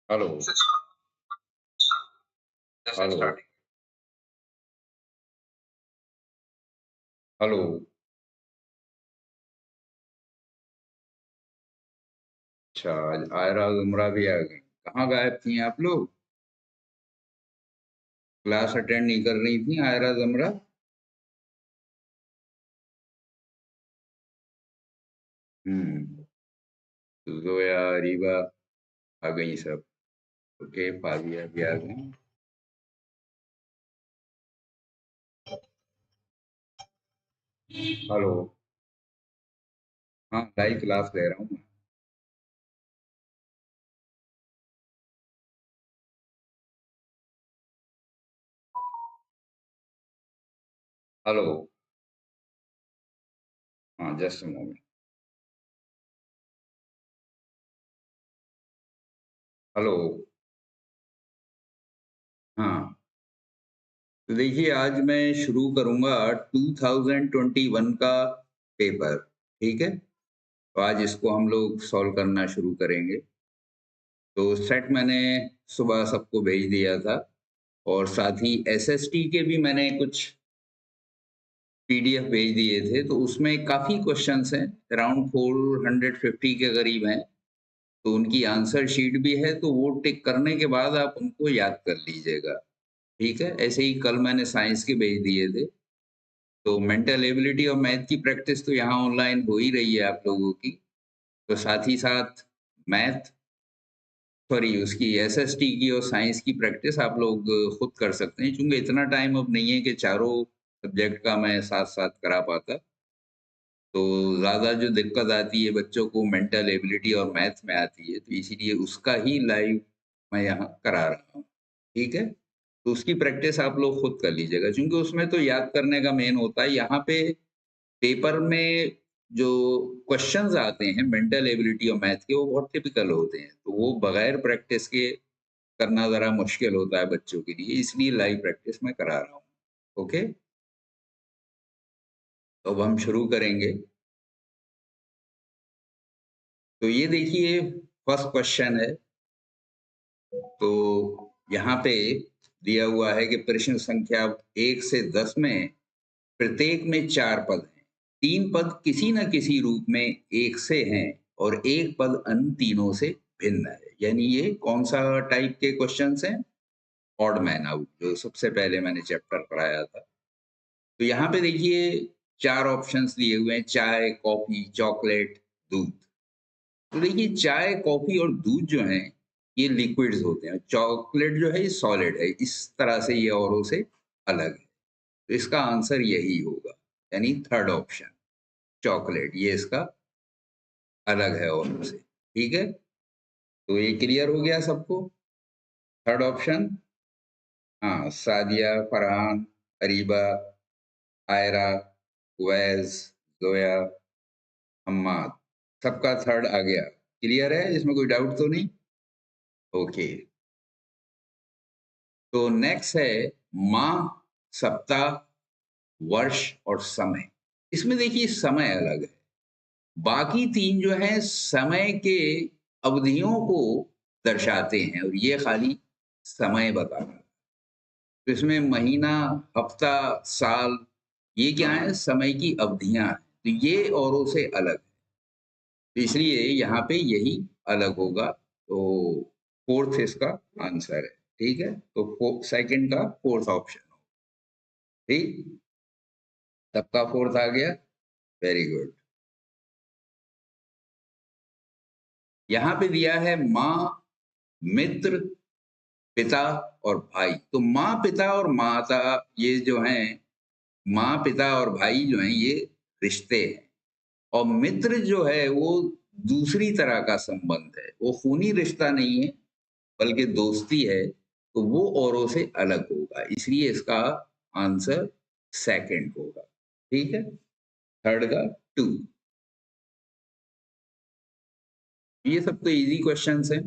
Hello hello hello. अच्छा, आज आयरा जुमरा भी आ गई। कहाँ गायब थी आप लोग? क्लास अटेंड नहीं कर रही थी आयरा जुमरा? तो जोया रीवा आ गई सब। ओके, फाविया भी आ गई। हेलो। हाँ, लाइव क्लास ले रहा हूँ मैं। हेलो। हाँ, जस्ट मोमेंट। हेलो। हाँ, तो देखिए आज मैं शुरू करूँगा 2021 का पेपर। ठीक है, तो आज इसको हम लोग सॉल्व करना शुरू करेंगे। तो सेट मैंने सुबह सबको भेज दिया था और साथ ही एसएसटी के भी मैंने कुछ पीडीएफ भेज दिए थे, तो उसमें काफ़ी क्वेश्चंस हैं, अराउंड 450 के करीब हैं। तो उनकी आंसर शीट भी है, तो वो टिक करने के बाद आप उनको याद कर लीजिएगा। ठीक है, ऐसे ही कल मैंने साइंस के भेज दिए थे। तो मेंटल एबिलिटी और मैथ की प्रैक्टिस तो यहाँ ऑनलाइन हो ही रही है आप लोगों की। तो साथ ही साथ मैथ, सॉरी, उसकी एसएसटी की और साइंस की प्रैक्टिस आप लोग खुद कर सकते हैं, चूँकि इतना टाइम अब नहीं है कि चारों सब्जेक्ट का मैं साथ-साथ करा पाता। तो ज़्यादा जो दिक्कत आती है बच्चों को मेंटल एबिलिटी और मैथ में आती है, तो इसीलिए उसका ही लाइव मैं यहाँ करा रहा हूँ। ठीक है? तो उसकी प्रैक्टिस आप लोग खुद कर लीजिएगा, चूँकि उसमें तो याद करने का मेन होता है। यहाँ पे पेपर में जो क्वेश्चंस आते हैं मेंटल एबिलिटी और मैथ के, वो बहुत टिपिकल होते हैं। तो वो बगैर प्रैक्टिस के करना ज़रा मुश्किल होता है बच्चों के लिए, इसलिए लाइव प्रैक्टिस मैं करा रहा हूँ। ओके? तो अब हम शुरू करेंगे। तो ये देखिए, फर्स्ट क्वेश्चन है। तो यहाँ पे दिया हुआ है कि प्रश्न संख्या 1 से 10 में प्रत्येक में 4 पद हैं। 3 पद किसी न किसी रूप में 1 से हैं और 1 पद अन्य तीनों से भिन्न है। यानी ये कौन-सा टाइप के क्वेश्चन्स हैं? ऑड मैन आउट, जो सबसे पहले मैंने चैप्टर पढ़ाया था। तो यहाँ पे देखिए 4 ऑप्शंस दिए हुए हैं, चाय, कॉफ़ी, चॉकलेट, दूध। तो देखिए चाय, कॉफ़ी और दूध जो हैं, ये लिक्विड्स होते हैं। चॉकलेट जो है ये सॉलिड है, इस तरह से ये औरों से अलग है। तो इसका आंसर यही होगा, यानी थर्ड ऑप्शन चॉकलेट, ये इसका अलग है औरों से। ठीक है? तो ये क्लियर हो गया सबको? Third option. हाँ, सादिया, फरहान, अरीबा, आयरा, उवैस, ज़ोया, हम्माद, सबका थर्ड आ गया। क्लियर है? इसमें कोई डाउट तो नहीं? ओके। तो नेक्स्ट है माह, सप्ताह, वर्ष और समय। इसमें देखिए समय अलग है। बाकी 3 जो हैं समय के अवधियों को दर्शाते हैं और ये खाली समय बता रहा है। तो इसमें महीना, हफ्ता, साल, ये क्या है? समय की अवधियाँ हैं। तो ये औरों से अलग है। तो इसलिए यहाँ पे यही अलग होगा। तो फोर्थ इसका आंसर है। ठीक है? तो सेकंड का फोर्थ ऑप्शन हो। ठीक? सबका फोर्थ आ गया? Very good. यहाँ पे दिया है माँ, मित्र, पिता और भाई। तो माँ, पिता और माता, ये जो हैं, माँ, पिता और भाई जो हैं, ये रिश्ते हैं। और मित्र जो है वो दूसरी तरह का संबंध है, वो खूनी रिश्ता नहीं है, बल्कि दोस्ती है। तो वो औरों से अलग होगा, इसलिए इसका आंसर सेकंड होगा। ठीक है? थर्ड का टू। ये सब तो इजी क्वेश्चंस हैं।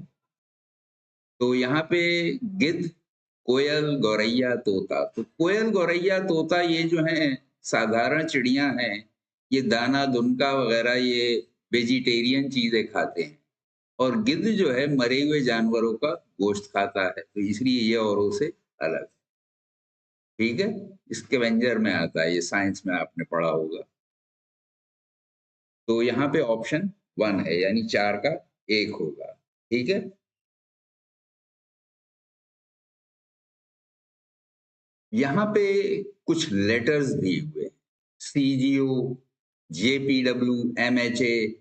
तो यहाँ पे गिद्ध, कोयल, गौरैया, तोता। तो कोयल, गौरैया, तोता ये जो हैं साधारण चिड़िया हैं। ये दाना, दुनका वगैरह ये वेजिटेरियन चीजें खाते हैं। और गिद्ध जो है मरे हुए जानवरों का गोश्त खाता है, तो इसलिए ये औरों से अलग है। ठीक है, स्कैवेंजर में आता है, ये साइंस में आपने पढ़ा होगा। तो यहाँ पे ऑप्शन 1 है, यानी 4 का 1 होगा। ठीक है, यहाँ पे कुछ लेटर्स दिए हुए हैं, CGO, JPW, MHA,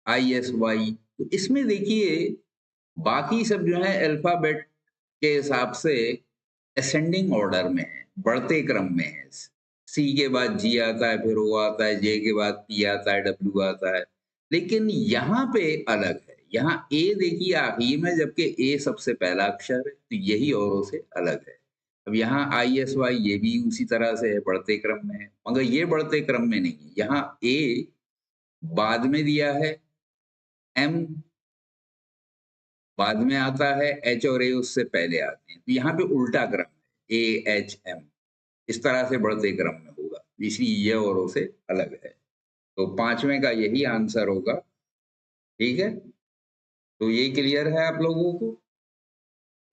ISY। तो इसमें देखिए बाकी सब जो है अल्फाबेट के हिसाब से असेंडिंग ऑर्डर में है, बढ़ते क्रम में है। सी के बाद जी आता है, फिर ओ आता है, जे के बाद पी आता है, डब्ल्यू आता है। लेकिन यहाँ पे अलग है, यहाँ ए देखिए आखिरी में, जबकि ए सबसे पहला अक्षर है, तो यही औरों से अलग है। अब यहाँ ISY ये भी उसी तरह से है, बढ़ते क्रम में है, मगर ये बढ़ते क्रम में नहीं है। यहाँ ए बाद में दिया है, एम बाद में आता है, एच और ए उससे पहले आते हैं, तो यहाँ पे उल्टा क्रम है, AHM इस तरह से बढ़ते क्रम में होगा, इसलिए ये औरों से अलग है। तो 5वें का यही आंसर होगा। ठीक है, तो ये क्लियर है आप लोगों को,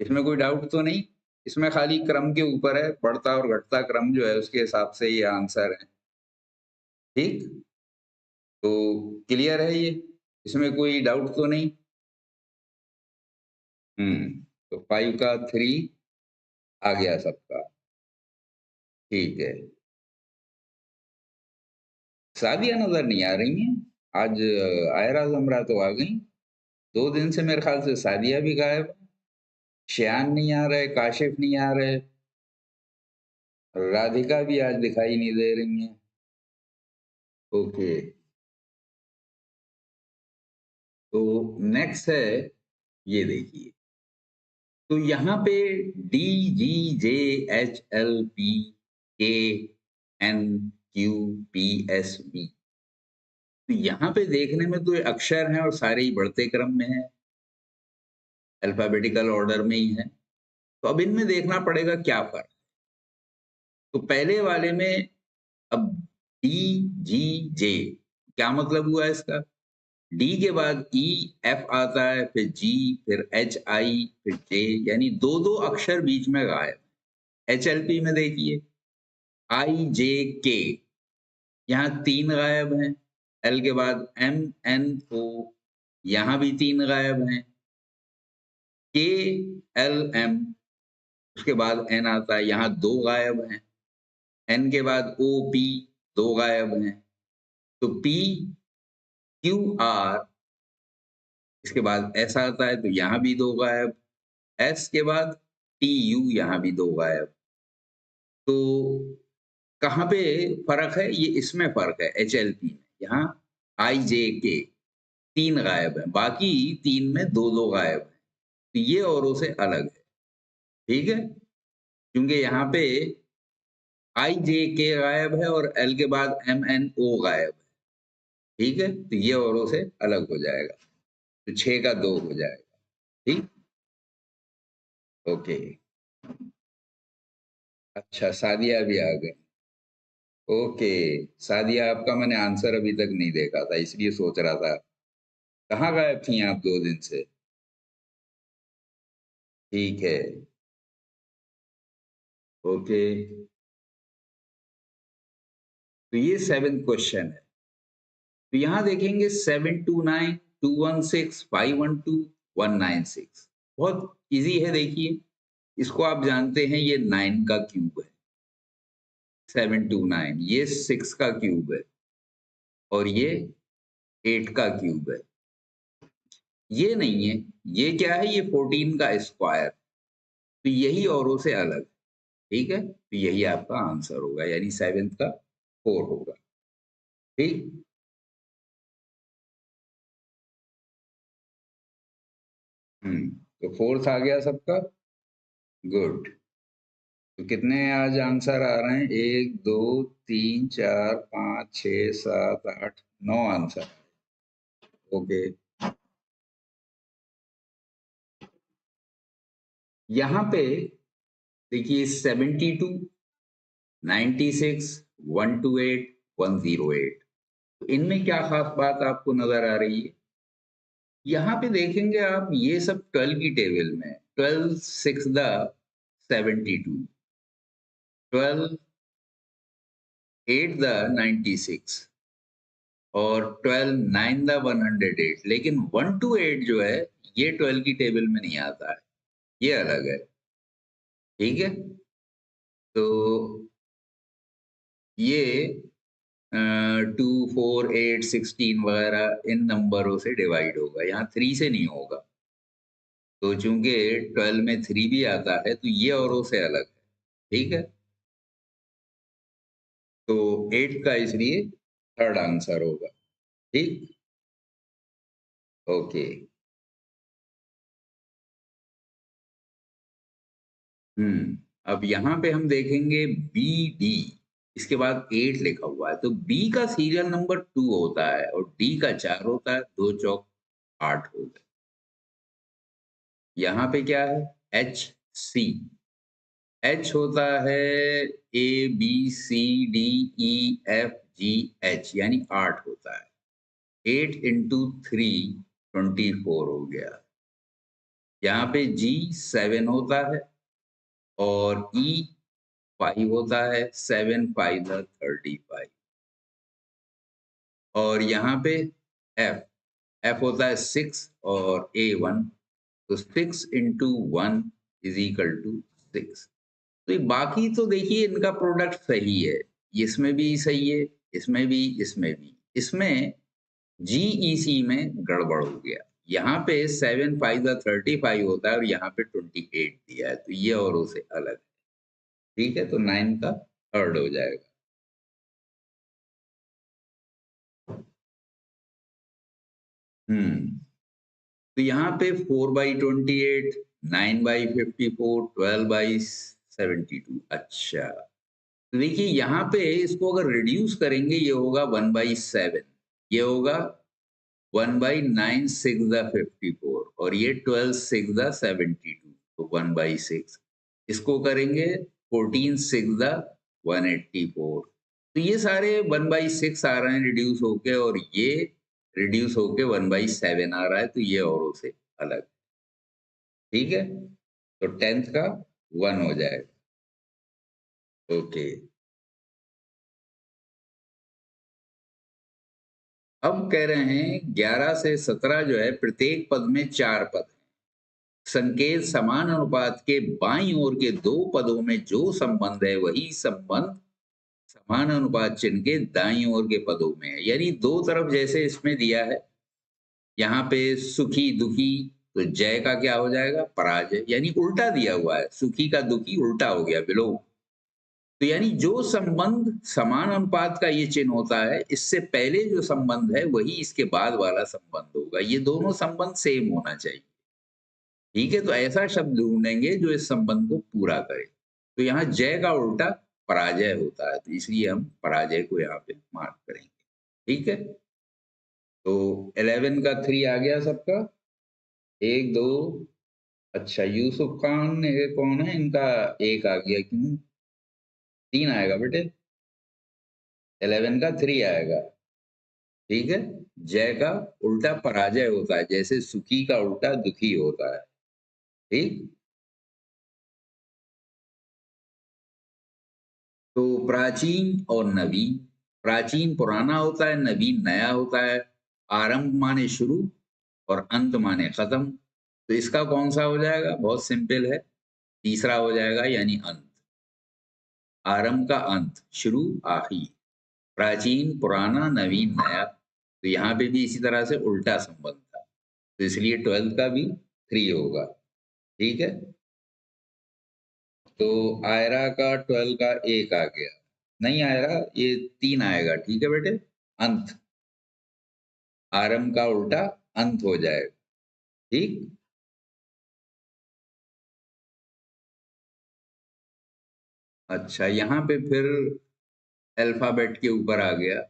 इसमें कोई डाउट तो नहीं? इसमें खाली क्रम के ऊपर है, बढ़ता और घटता क्रम जो है उसके हिसाब से ये आंसर है। ठीक, तो क्लियर है ये, इसमें कोई डाउट तो नहीं? तो 5 का 3 आ गया सबका। ठीक है, शादियां नजर नहीं आ रही हैं आज। आयरा जमरा तो आ गई, 2 दिन से मेरे ख्याल से शादियां भी गायब। श्यान नहीं आ रहे, काशिफ नहीं आ रहे, राधिका भी आज दिखाई नहीं दे रही हैं। ओके, तो नेक्स्ट है, ये देखिए, तो यहाँ पे DGJHLPKNQPSB, तो यहाँ पे देखने में तो ये अक्षर हैं और सारे ही बढ़ते क्रम में हैं, अल्फाबेटिकल ऑर्डर में ही है। तो अब इनमें देखना पड़ेगा क्या फर्क। तो पहले वाले में अब DGJ क्या मतलब हुआ इसका? डी के बाद EF आता है, फिर G, फिर HI, फिर J, यानी 2-2 अक्षर बीच में गायब। HLP में देखिए IJK, यहाँ 3 गायब हैं। L के बाद MNO, यहाँ भी 3 गायब हैं। KLM, उसके बाद N आता है, यहाँ 2 गायब हैं। N के बाद OP, 2 गायब हैं। तो PQR, इसके बाद S आता है, तो यहाँ भी 2 गायब। S के बाद TU, यहाँ भी 2 गायब। तो कहाँ पे फर्क है? ये इसमें फर्क है, HLP में। यहाँ IJK 3 गायब है, बाकी 3 में 2-2 गायब है, तो ये औरों से अलग है। ठीक है, क्योंकि यहाँ पे IJK गायब है और L के बाद MNO गायब है। ठीक है, तो ये औरों से अलग हो जाएगा, तो 6 का 2 हो जाएगा। ठीक, ओके। अच्छा, सादिया भी आ गई। ओके, सादिया आपका मैंने आंसर अभी तक नहीं देखा था, इसलिए सोच रहा था कहाँ गायब थी आप 2 दिन से। ठीक है, ओके, तो ये 7th क्वेश्चन है। तो यहाँ देखेंगे 729, 216, 512, 196, बहुत इजी है। देखिए, इसको आप जानते हैं, ये 9 का क्यूब है। 729 ये 6 का क्यूब है और ये 8 का क्यूब है। ये नहीं है, ये क्या है? ये 14 का स्क्वायर, तो यही औरों से अलग। ठीक है, तो यही आपका आंसर होगा, यानी 7th का 4 होगा। ठीक, तो 4th आ गया सबका। गुड, तो कितने आज आंसर आ रहे हैं? 1 2 3 4 5 6 7 8 9 आंसर। ओके, यहाँ पे देखिए 72, 96, 128, 108, इनमें क्या खास बात आपको नजर आ रही है? यहाँ पे देखेंगे आप ये सब 12 की टेबल में 12 6 द 72, 12 8 द 96 और 12 9 द 108, लेकिन 1 to 8 जो है ये 12 की टेबल में नहीं आता है, ये अलग है। ठीक है, तो ये 2 4 8 16 वगैरह इन नंबरों से डिवाइड होगा, यहाँ 3 से नहीं होगा। तो चूंकि 12 में 3 भी आता है तो ये औरों से अलग है। ठीक है, तो 8 का इसलिए थर्ड आंसर होगा। ठीक, ओके। अब यहाँ पे हम देखेंगे बी डी, इसके बाद 8 लिखा हुआ है, तो बी का सीरियल नंबर 2 होता है और डी का 4 होता है, 2 चौक 8 हो गए। यहाँ पे क्या है, एच सी, एच होता है A B C D E F G H, यानी 8 होता है। 8 इंटू 3 24 हो गया। यहाँ पे जी 7 होता है और ई 5 होता है, 7 5 35। और यहाँ पे एफ, एफ होता है 6 और ए 1, तो 6 इंटू 1 इज इक्वल टू 6। तो ये बाकी तो देखिए इनका प्रोडक्ट सही है, इसमें भी सही है, इसमें भी, इसमें भी। इसमें जीईसी में गड़बड़ हो गया, यहाँ पे 7 5 35 होता है और यहाँ पे 28 दिया है, तो ये और उसे अलग है। ठीक है, तो 9 का थर्ड हो जाएगा। तो यहाँ पे 4/28, 9/54, 12/72। अच्छा, तो देखिए यहाँ पे इसको अगर रिड्यूस करेंगे ये होगा 1/7, ये होगा 1/9 6 54 और ये 12 6 72, तो 1/6। इसको करेंगे 14 6 184, तो ये सारे 1/6 आ रहे हैं रिड्यूस होके, और ये रिड्यूस होके 1/7 आ रहा है, तो ये औरों से अलग। ठीक है, तो 10th का 1 हो जाएगा। ओके, अब कह रहे हैं 11 से 17 जो है प्रत्येक पद में 4 पद हैं। संकेत समान अनुपात के बाईं ओर के 2 पदों में जो संबंध है वही संबंध समान अनुपात चिन्ह के दाईं ओर के पदों में है। यानी दो तरफ जैसे इसमें दिया है, यहाँ पे सुखी दुखी, तो जय का क्या हो जाएगा, पराजय, यानी उल्टा दिया हुआ है, सुखी का दुखी उल्टा हो गया, विलोम। तो यानी जो संबंध समान अनुपात का ये चिन्ह होता है, इससे पहले जो संबंध है वही इसके बाद वाला संबंध होगा, ये दोनों संबंध सेम होना चाहिए। ठीक है, तो ऐसा शब्द ढूंढेंगे जो इस संबंध को पूरा करे। तो यहाँ जय का उल्टा पराजय होता है, तो इसलिए हम पराजय को यहाँ पे मार्क करेंगे। ठीक है, तो 11 का 3 आ गया सबका, 1 2। अच्छा, यूसुफ खान ये कौन है, इनका 1 आ गया, क्यों 3 आएगा बेटे, 11 का 3 आएगा। ठीक है, जय का उल्टा पराजय होता है, जैसे सुखी का उल्टा दुखी होता है। ठीक, तो प्राचीन और नवीन, प्राचीन पुराना होता है, नवीन नया होता है। आरंभ माने शुरू और अंत माने खत्म, तो इसका कौन सा हो जाएगा, बहुत सिंपल है, तीसरा हो जाएगा, यानी अंत। आरंभ का अंत, शुरू आखिर, प्राचीन पुराना नवीन नया, तो यहाँ पे भी इसी तरह से उल्टा संबंध था, तो इसलिए 12 का भी 3 होगा। ठीक है, तो आयरा का 12 का 1 आ गया, नहीं आयरा ये 3 आएगा। ठीक है बेटे, अंत, आरंभ का उल्टा अंत हो जाएगा। ठीक, अच्छा, यहाँ पे फिर अल्फाबेट के ऊपर आ गया,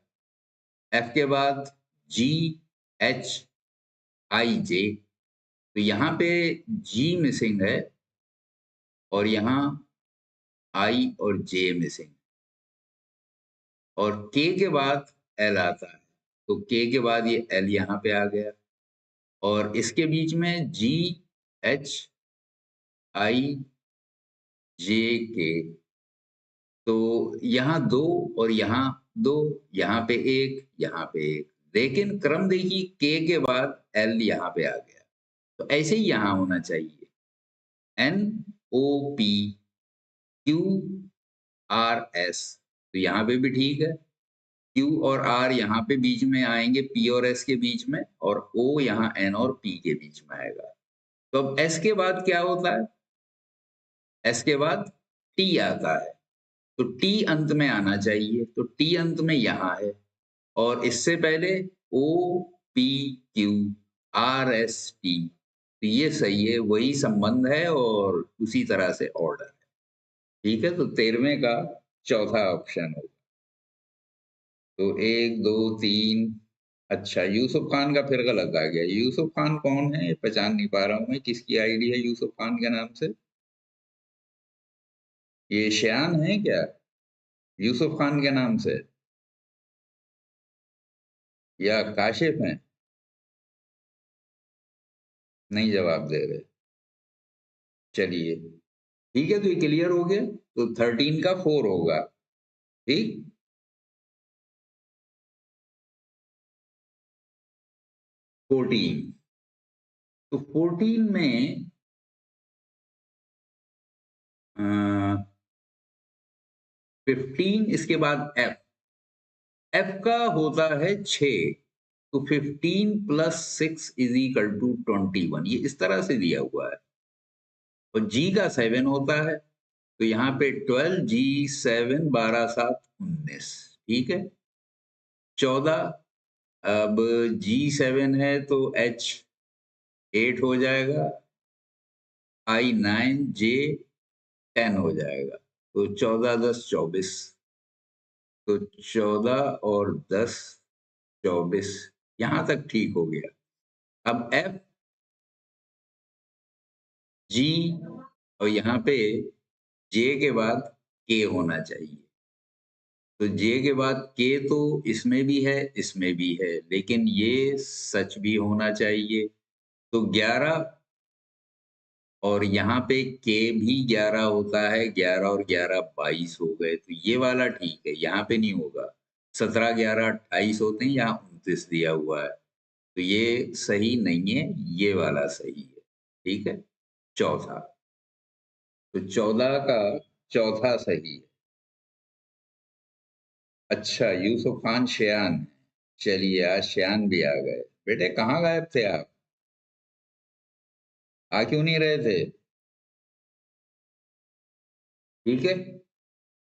एफ के बाद जी एच आई जे, तो यहाँ पे जी मिसिंग है और यहाँ आई और जे मिसिंग, और के बाद एल आता है, तो के के बाद ये एल यहाँ पे आ गया। और इसके बीच में GHIJK, तो यहाँ 2 और यहाँ 2, यहाँ पे 1, यहाँ पे 1, लेकिन क्रम देखिए K के बाद L यहाँ पे आ गया, तो ऐसे ही यहाँ होना चाहिए NOPQRS, तो यहाँ पे भी ठीक है। Q और R यहाँ पे बीच में आएंगे, P और S के बीच में, और O यहाँ N और P के बीच में आएगा। तो अब S के बाद क्या होता है? S के बाद T आता है, तो T अंत में आना चाहिए, तो T अंत में यहाँ है, और इससे पहले OPQRST, तो ये सही है, वही संबंध है और उसी तरह से ऑर्डर है। ठीक है, तो 13वें का चौथा ऑप्शन होगा। तो 1 2 3, अच्छा यूसुफ खान का फिर गलत आ गया। यूसुफ खान कौन है, पहचान नहीं पा रहा हूं मैं, किसकी आईडी है यूसुफ खान के नाम से? ये श्यान है क्या यूसुफ खान के नाम से, या काशिफ हैं? नहीं जवाब दे रहे। चलिए ठीक है, तो ये क्लियर हो गया, तो 13 का 4 होगा। ठीक, 14, तो 14 में 15, इसके बाद F का होता है 6, तो 15 + 6 = 21, ये इस तरह से दिया हुआ है। और G का 7 होता है, तो यहाँ पे 12 G 7 12 7 19, ठीक है। 14, अब G7 है तो H 8 हो जाएगा, I 9, J 10 हो जाएगा, तो 14 10 24, तो 14 और 10 24, यहां तक ठीक हो गया। अब F G और यहाँ पे J के बाद K होना चाहिए, तो J के बाद K तो इसमें भी है, इसमें भी है, लेकिन ये सच भी होना चाहिए, तो 11, और यहाँ पे K भी 11 होता है, 11 और 11 22 हो गए, तो ये वाला ठीक है, यहाँ पे नहीं होगा। 17 11 28 होते हैं, यहाँ 29 दिया हुआ है, तो ये सही नहीं है, ये वाला सही है। ठीक है, चौथा, तो 14 का चौथा सही है। अच्छा, यूसुफ खान शियान, चलिए आज शियान भी आ गए। बेटे कहाँ गायब थे आप, आ क्यों नहीं रहे थे? ठीक है,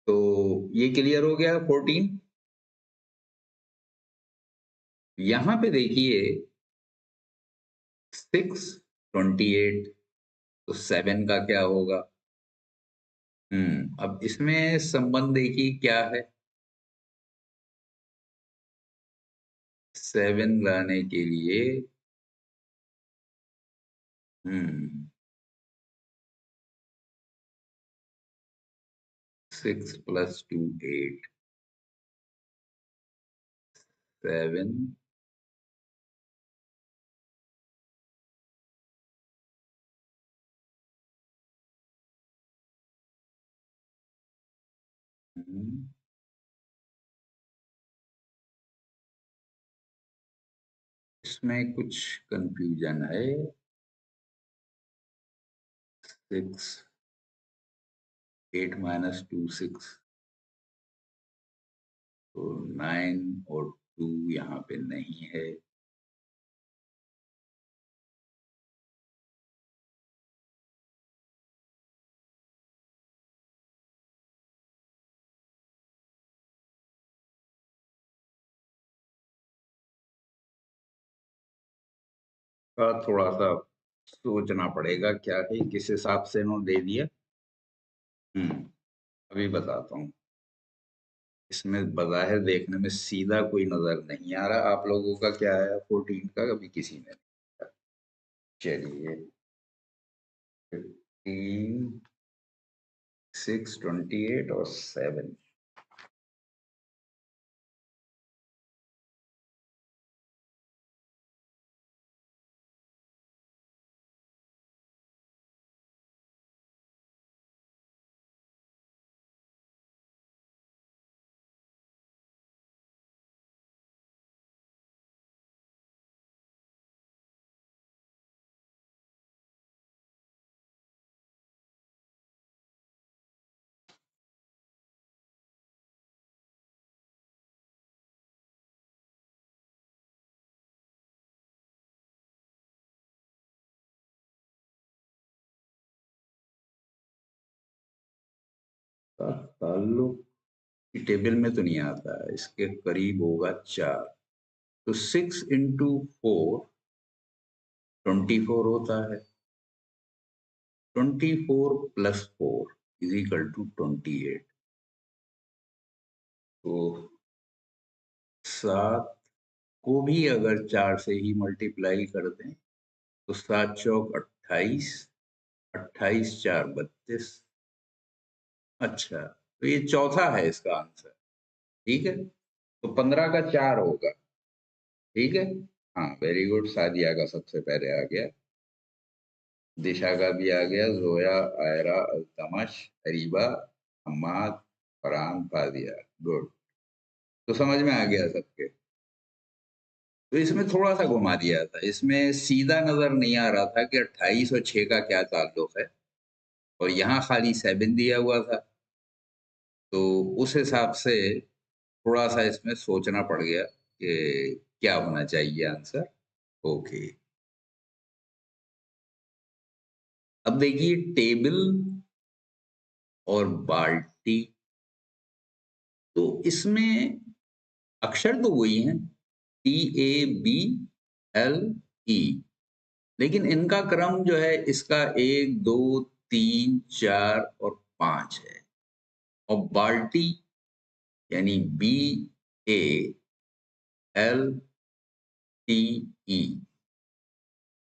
तो ये क्लियर हो गया 14। यहाँ पे देखिए 6 28, तो 7 का क्या होगा? अब इसमें संबंध देखिए क्या है, 7 लाने के लिए 6 + 2 8, 7, इसमें कुछ कंफ्यूजन है। 6 8 - 2 6, तो 9 और 2 यहाँ पे नहीं है। का थोड़ा सा सोचना पड़ेगा क्या है, किस हिसाब से इन्होंने दे दिया। अभी बताता हूँ। इसमें बज़ाहिर देखने में सीधा कोई नजर नहीं आ रहा, आप लोगों का क्या है 14 का, कभी किसी ने नहीं देखा। चलिए 15 6 28 और 7, का ताल्लुक टेबल में तो नहीं आता, इसके करीब होगा 4। तो 6 इंटू 4 24 होता है। 24 प्लस 4 इज इक्वल टू 28। तो 7 को भी अगर 4 से ही मल्टीप्लाई कर दें तो 7 चौक 28, 28 4 32। अच्छा, तो ये चौथा है इसका आंसर। ठीक है, तो 15 का 4 होगा। ठीक है, हाँ वेरी गुड, सादिया का सबसे पहले आ गया, दिशा का भी आ गया, जोया, आयरा, अल्तमश, अरीबा, हम्माद, फरहान, फादिया। गुड, तो समझ में आ गया सबके। तो इसमें थोड़ा सा घुमा दिया था, इसमें सीधा नजर नहीं आ रहा था कि 28 और 6 का क्या ताल्लुक है, और यहाँ खाली 7 दिया हुआ था, तो उस हिसाब से थोड़ा सा इसमें सोचना पड़ गया कि क्या होना चाहिए आंसर। ओके, अब देखिए टेबल और बाल्टी, तो इसमें अक्षर तो वही हैं, TABLE, लेकिन इनका क्रम जो है इसका 1 2 3 4 और 5 है, और बाल्टी यानी BALTE,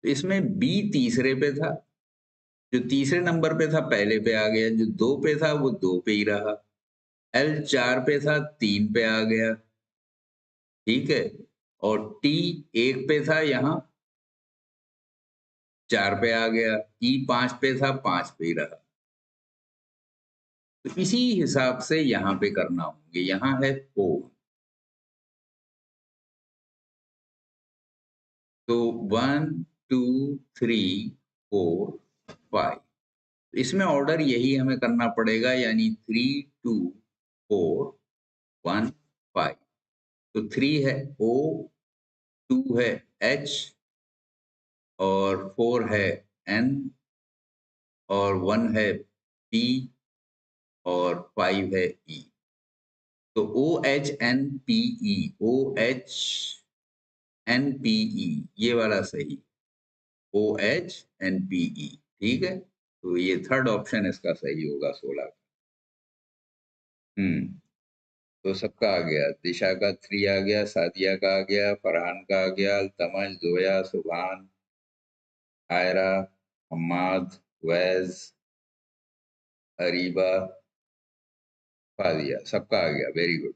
तो इसमें B तीसरे पे था, जो तीसरे नंबर पे था पहले पे आ गया, जो 2 पे था वो 2 पे ही रहा, L 4 पे था 3 पे आ गया। ठीक है, और T 1 पे था, यहाँ 4 पे आ गया, E 5 पे था 5 पे ही रहा। तो इसी हिसाब से यहाँ पे करना होंगे। यहाँ है फोन, तो 1 2 3 4 5, इसमें ऑर्डर यही हमें करना पड़ेगा, यानी 3 2 4 1 5। तो 3 है O, 2 है H, और 4 है N, और 1 है P, और 5 है E। तो OHNPE, OHNPE, ये वाला सही, OHNPE। ठीक है, तो ये थर्ड ऑप्शन इसका सही होगा 16। तो सबका आ गया, दिशा का 3 आ गया, सादिया का आ गया, फरहान का आ गया, अल्तमश, जोया, सुभान, आयरा, हम्माद, वैज, अरीबा, फादिया, सबका आ गया, वेरी गुड।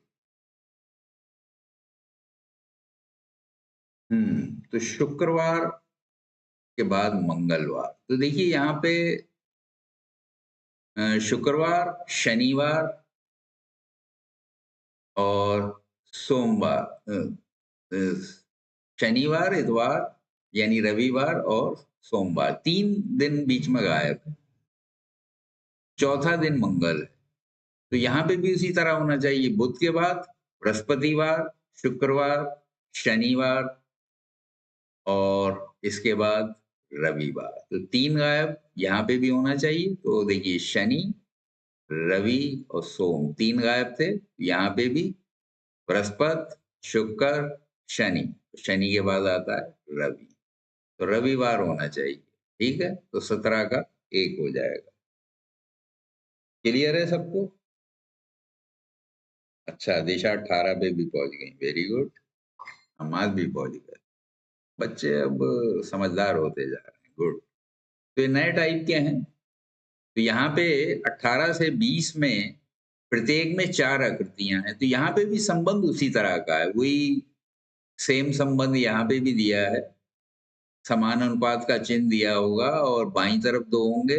तो शुक्रवार के बाद मंगलवार, तो देखिए यहाँ पे शुक्रवार, शनिवार और सोमवार, शनिवार, इतवार यानी रविवार और सोमवार, 3 दिन बीच में गायब है, चौथा दिन मंगल है। तो यहाँ पे भी उसी तरह होना चाहिए, बुध के बाद बृहस्पतिवार, शुक्रवार, शनिवार और इसके बाद रविवार, तो 3 गायब यहाँ पे भी होना चाहिए। तो देखिए शनि, रवि और सोम 3 गायब थे, यहाँ पे भी बृहस्पति, शुक्र, शनि, शनि के बाद आता है रवि, तो रविवार होना चाहिए। ठीक है, तो 17 का 1 हो जाएगा। क्लियर है सबको? अच्छा, दिशा 18 पे भी पहुंच गई, वेरी गुड, हमाद भी पहुंच गए। बच्चे अब समझदार होते जा रहे हैं, गुड। तो ये नए टाइप के हैं। तो यहाँ पे 18 से 20 में प्रत्येक में 4 आकृतियां हैं, तो यहाँ पे भी संबंध उसी तरह का है, वही सेम संबंध यहाँ पे भी दिया है, समान अनुपात का चिन्ह दिया होगा, और बाईं तरफ 2 होंगे,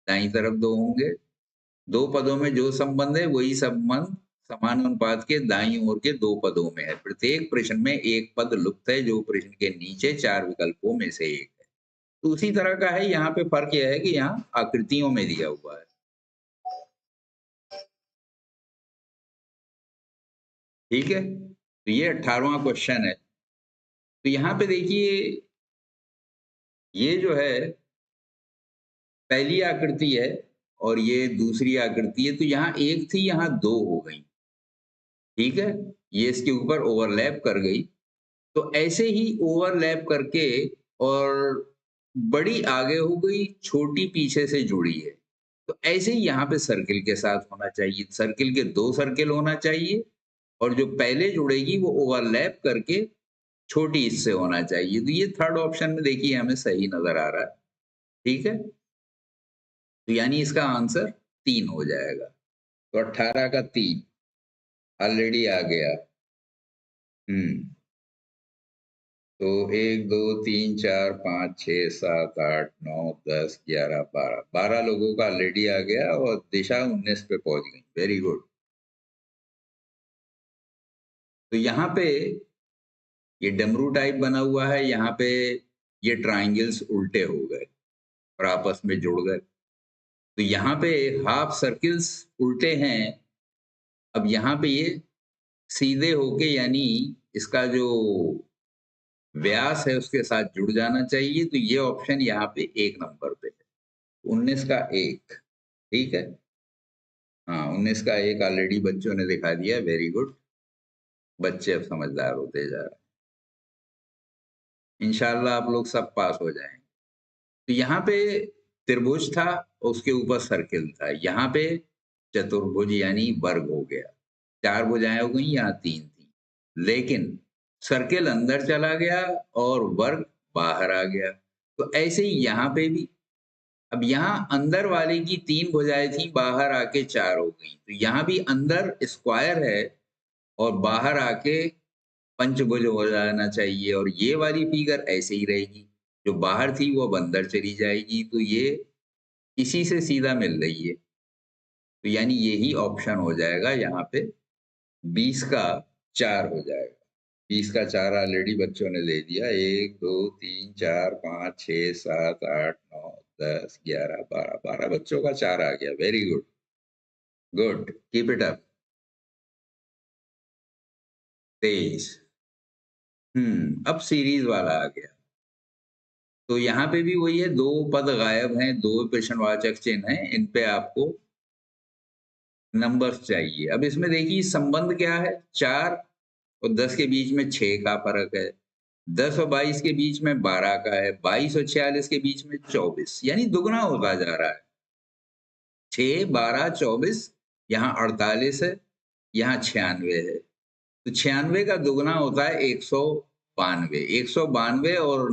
दाईं तरफ 2 होंगे, 2 पदों में जो संबंध है वही संबंध समान अनुपात के दाईं ओर के 2 पदों में है। प्रत्येक प्रश्न में एक पद लुप्त है, जो प्रश्न के नीचे 4 विकल्पों में से एक है। तो उसी तरह का है, यहाँ पे फर्क यह है कि यहाँ आकृतियों में दिया हुआ है। ठीक है, तो ये 18वां क्वेश्चन है। तो यहाँ पे देखिए, ये जो है पहली आकृति है, और ये दूसरी आकृति है, तो यहाँ 1 थी, यहाँ 2 हो गई, ठीक है? ये इसके ऊपर ओवरलैप कर गई। तो ऐसे ही ओवरलैप करके और बड़ी आगे हो गई, छोटी पीछे से जुड़ी है। तो ऐसे ही यहाँ पे सर्किल के साथ होना चाहिए। सर्किल के 2 सर्किल होना चाहिए और जो पहले जुड़ेगी वो ओवरलैप करके छोटी इससे होना चाहिए। तो ये थर्ड ऑप्शन में देखिए हमें सही नज़र आ रहा है, ठीक है? तो यानी इसका आंसर 3 हो जाएगा। तो 18 का 3 ऑलरेडी आ गया। हुँ। तो 1, 2, 3, 4, 5, 6, 7, 8, 9, 10, 11, 12 12 लोगों का ऑलरेडी आ गया और दिशा 19 पे पहुंच गई। Very good. तो यहाँ पे ये डमरू टाइप बना हुआ है, यहाँ पे ये ट्रायंगल्स उल्टे हो गए और आपस में जुड़ गए। तो यहाँ पे हाफ सर्किल्स उल्टे हैं। अब यहाँ पे ये सीधे होके यानी इसका जो व्यास है उसके साथ जुड़ जाना चाहिए। तो ये ऑप्शन यहाँ पे 1 नंबर पे है। 19 का 1, ठीक है? हाँ, 19 का 1 ऑलरेडी बच्चों ने दिखा दिया, वेरी गुड। बच्चे अब समझदार होते जा रहे हैं। इंशाल्लाह आप लोग सब पास हो जाएँगे। तो यहाँ पे त्रिभुज था, उसके ऊपर सर्किल था। यहाँ पे चतुर्भुज यानी वर्ग हो गया। 4 भुजाएँ हो गई, यहाँ 3 थी। लेकिन सर्किल अंदर चला गया और वर्ग बाहर आ गया। तो ऐसे ही यहाँ पे भी अब यहाँ अंदर वाले की 3 भुजाएँ थी, बाहर आके 4 हो गई। तो यहाँ भी अंदर स्क्वायर है और बाहर आके पंचभुज हो जाना चाहिए और ये वाली फिगर ऐसे ही रहेगी। जो बाहर थी वो अब अंदर चली जाएगी, तो ये इसी से सीधा मिल रही है। तो यानी यही ऑप्शन हो जाएगा यहाँ पे 20 का 4 हो जाएगा। 20 का 4 ऑलरेडी बच्चों ने दे दिया। 1, 2, 3, 4, 5, 6, 7, 8, 9, 10, 11, 12 12 बच्चों का 4 आ गया। Very good, good, keep it up. 23। अब सीरीज वाला आ गया। तो यहाँ पे भी वही है, 2 पद गायब हैं, 2 प्रश्नवाचक चिन्ह हैं, इन पे आपको नंबर्स चाहिए। अब इसमें देखिए संबंध क्या है, 4 और 10 के बीच में 6 का फ़र्क है। 10 और 22 के बीच में 12 का है, 22 और 46 के बीच में 24 यानी दुगना होता जा रहा है। 6, 12, 24 यहाँ 48 है, यहाँ 96 है। तो 96 का दुगना होता है 192। 192 और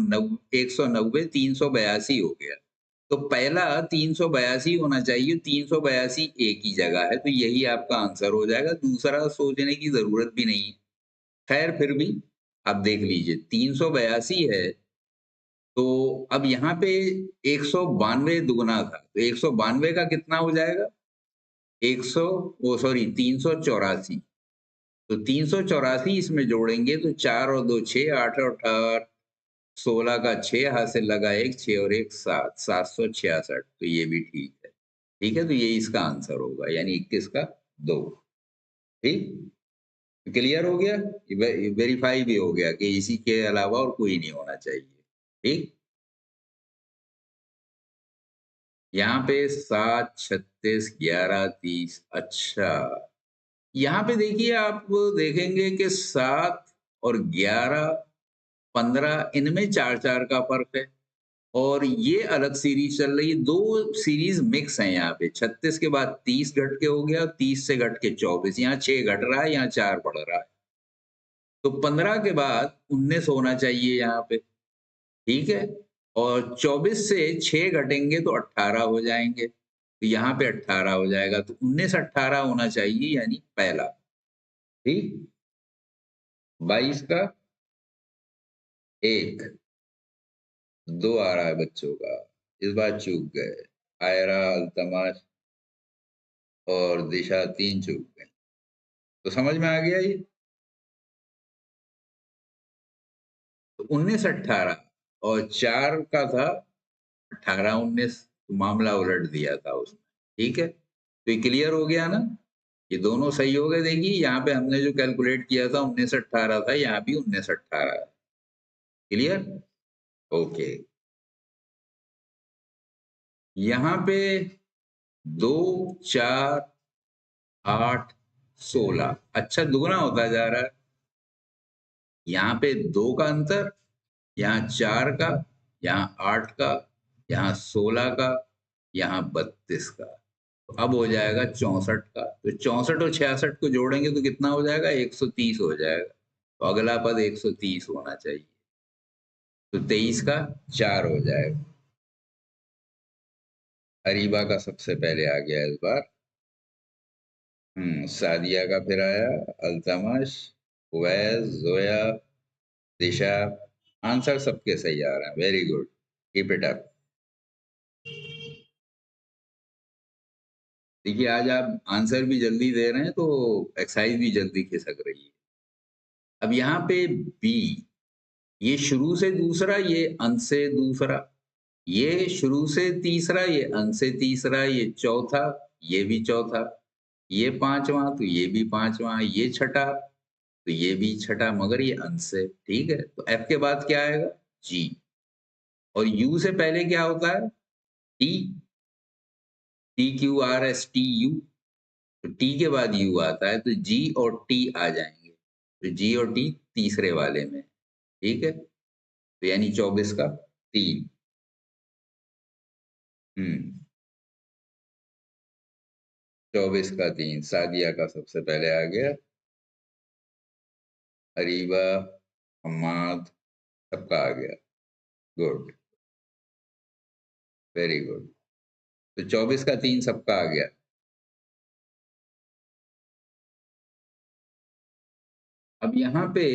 190 382 हो गया। तो पहला 382 होना चाहिए, 382 एक ही जगह है, तो यही आपका आंसर हो जाएगा। दूसरा सोचने की ज़रूरत भी नहीं है। खैर फिर भी आप देख लीजिए 382 है, तो अब यहाँ पे 192 दुगना था, तो 192 का कितना हो जाएगा? 100 वो सॉरी 384। तो 384 इसमें जोड़ेंगे तो 4 और 2 6, 8 और 8 16 का 6 हाथ से लगा 1, 6 और 1 7, 766। तो ये भी ठीक है। ठीक है, तो ये इसका आंसर होगा यानी 21 का 2। ठीक? क्लियर हो गया? वेरीफाई भी हो गया कि इसी के अलावा और कोई नहीं होना चाहिए। ठीक? यहाँ पे 7, 36, 11, 30 अच्छा। यहाँ पे देखिए आप देखेंगे कि 7 और 11, 15 इनमें 4-4 का फ़र्क है और ये अलग सीरीज़ चल रही है। 2 सीरीज़ मिक्स हैं यहाँ पे। 36 के बाद 30 घट के हो गया, 30 से घट के 24। यहाँ 6 घट रहा है, यहाँ 4 बढ़ रहा है। तो 15 के बाद 19 होना चाहिए यहाँ पे, ठीक है? और 24 से 6 घटेंगे तो 18 हो जाएँगे। तो यहाँ पे 18 हो जाएगा, तो 19-18 होना चाहिए यानी पहला, ठीक? 22 का 1, 2 आ रहा है बच्चों का। इस बार चूक गए। आयरा, अल्तमश और दिशा 3 चूक गए। तो समझ में आ गया ये? तो 19-18 और 4 का था 18-19, तो मामला उलट दिया था उसने, ठीक है? तो ये क्लियर हो गया ना? ये दोनों सही हो गए। देखिए यहाँ पे हमने जो कैलकुलेट किया था 19-18 था, यहाँ भी 19-18 है। क्लियर? ओके। यहाँ पे 2, 4, 8, 16। अच्छा, दुगना होता जा रहा है। यहाँ पे 2 का अंतर, यहाँ 4 का, यहाँ 8 का, यहाँ 16 का, यहाँ 32 का। तो अब हो जाएगा 64 का। तो 64 और 66 को जोड़ेंगे तो कितना हो जाएगा? 130 हो जाएगा। तो अगला पद 130 होना चाहिए। तो 23 का 4 हो जाएगा। अरीबा का सबसे पहले आ गया इस बार। सादिया का फिर आया, अल्तमश, उवैस, जोया, दिशा। आंसर सबके सही आ रहे हैं। Very good, keep it up. देखिए, आज आप आंसर भी जल्दी दे रहे हैं तो एक्सरसाइज भी जल्दी खिसक रही है। अब यहाँ पे बी, ये शुरू से दूसरा, ये अंत से दूसरा, ये शुरू से तीसरा, ये अंत से तीसरा, ये चौथा, ये भी चौथा, ये पांचवा तो ये भी पांचवा, ये छठा तो ये भी छठा, मगर ये अंत से। ठीक है, तो एफ के बाद क्या आएगा? जी। और यू से पहले क्या होता है? T. T Q R S T U. तो टी के बाद यू आता है, तो जी और टी आ जाएंगे। तो जी और टी तीसरे वाले में। ठीक है, तो यानी 24 का 3। हम्म 24 का 3 सादिया का सबसे पहले आ गया। अरीबा, हम्माद, सबका आ गया। Good, very good. तो 24 का 3 सबका आ गया। अब यहाँ पे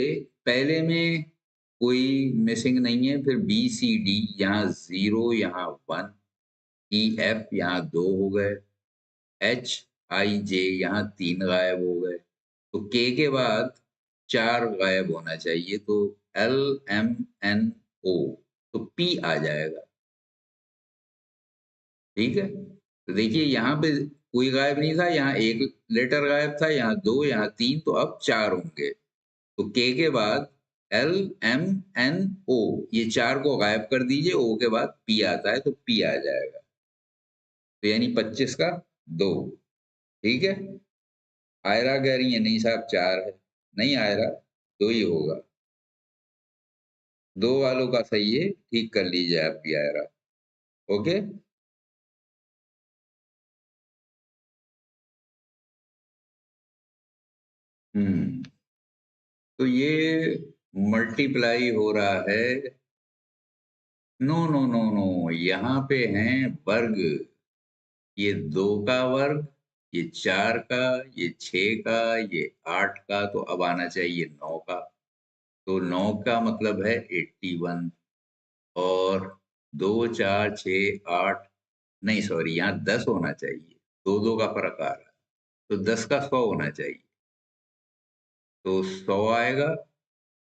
पहले में कोई मिसिंग नहीं है, फिर बी सी डी, यहाँ 0, यहाँ 1, ई एफ यहाँ 2 हो गए, एच आई जे यहाँ 3 गायब हो गए। तो के बाद 4 गायब होना चाहिए, तो एल एम एन ओ, तो पी आ जाएगा। ठीक है, तो देखिए यहाँ पे कोई गायब नहीं था, यहाँ एक लेटर गायब था, यहाँ 2, यहाँ 3, तो अब 4 होंगे। तो के बाद एल एम एन ओ, ये 4 को गायब कर दीजिए, ओ के बाद पी आता है, तो पी आ जाएगा। तो यानी 25 का 2। ठीक है, आयरा कह रही है नहीं साहब 4 है। नहीं आयरा, 2 ही होगा। 2 वालों का सही है, ठीक कर लीजिए आप भी आयरा। ओके। हम्म तो ये मल्टीप्लाई हो रहा है। नो नो नो नो, यहाँ पे हैं वर्ग। ये 2 का वर्ग, ये 4 का, ये 6 का, ये 8 का, तो अब आना चाहिए 9 का। तो 9 का मतलब है 81। और 2, 4, 6, 8, नहीं सॉरी, यहाँ 10 होना चाहिए। 2 2 का फर्क आ रहा है, तो 10 का 100 होना चाहिए। तो 100 आएगा,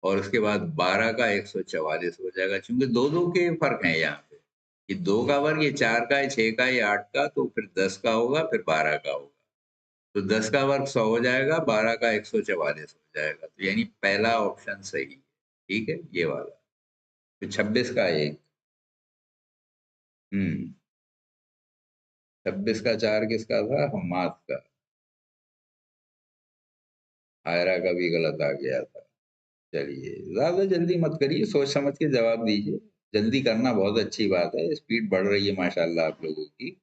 और उसके बाद 12 का 144 हो जाएगा, क्योंकि 2 2 के फर्क हैं यहाँ पे। ये 2 का वर्ग, ये 4 का, ये 6 का, ये 8 का, तो फिर 10 का होगा, फिर 12 का होगा। तो 10 का वर्ग 100 हो जाएगा, 12 का 144 हो जाएगा, तो यानी पहला ऑप्शन सही है। ठीक है, ये वाला। तो 26 का 1। 26 का 4 किसका था? हम्माद का। आयरा का भी गलत आ गया था। चलिए, ज्यादा जल्दी मत करिए, सोच समझ के जवाब दीजिए। जल्दी करना बहुत अच्छी बात है, स्पीड बढ़ रही है माशाल्लाह आप लोगों की।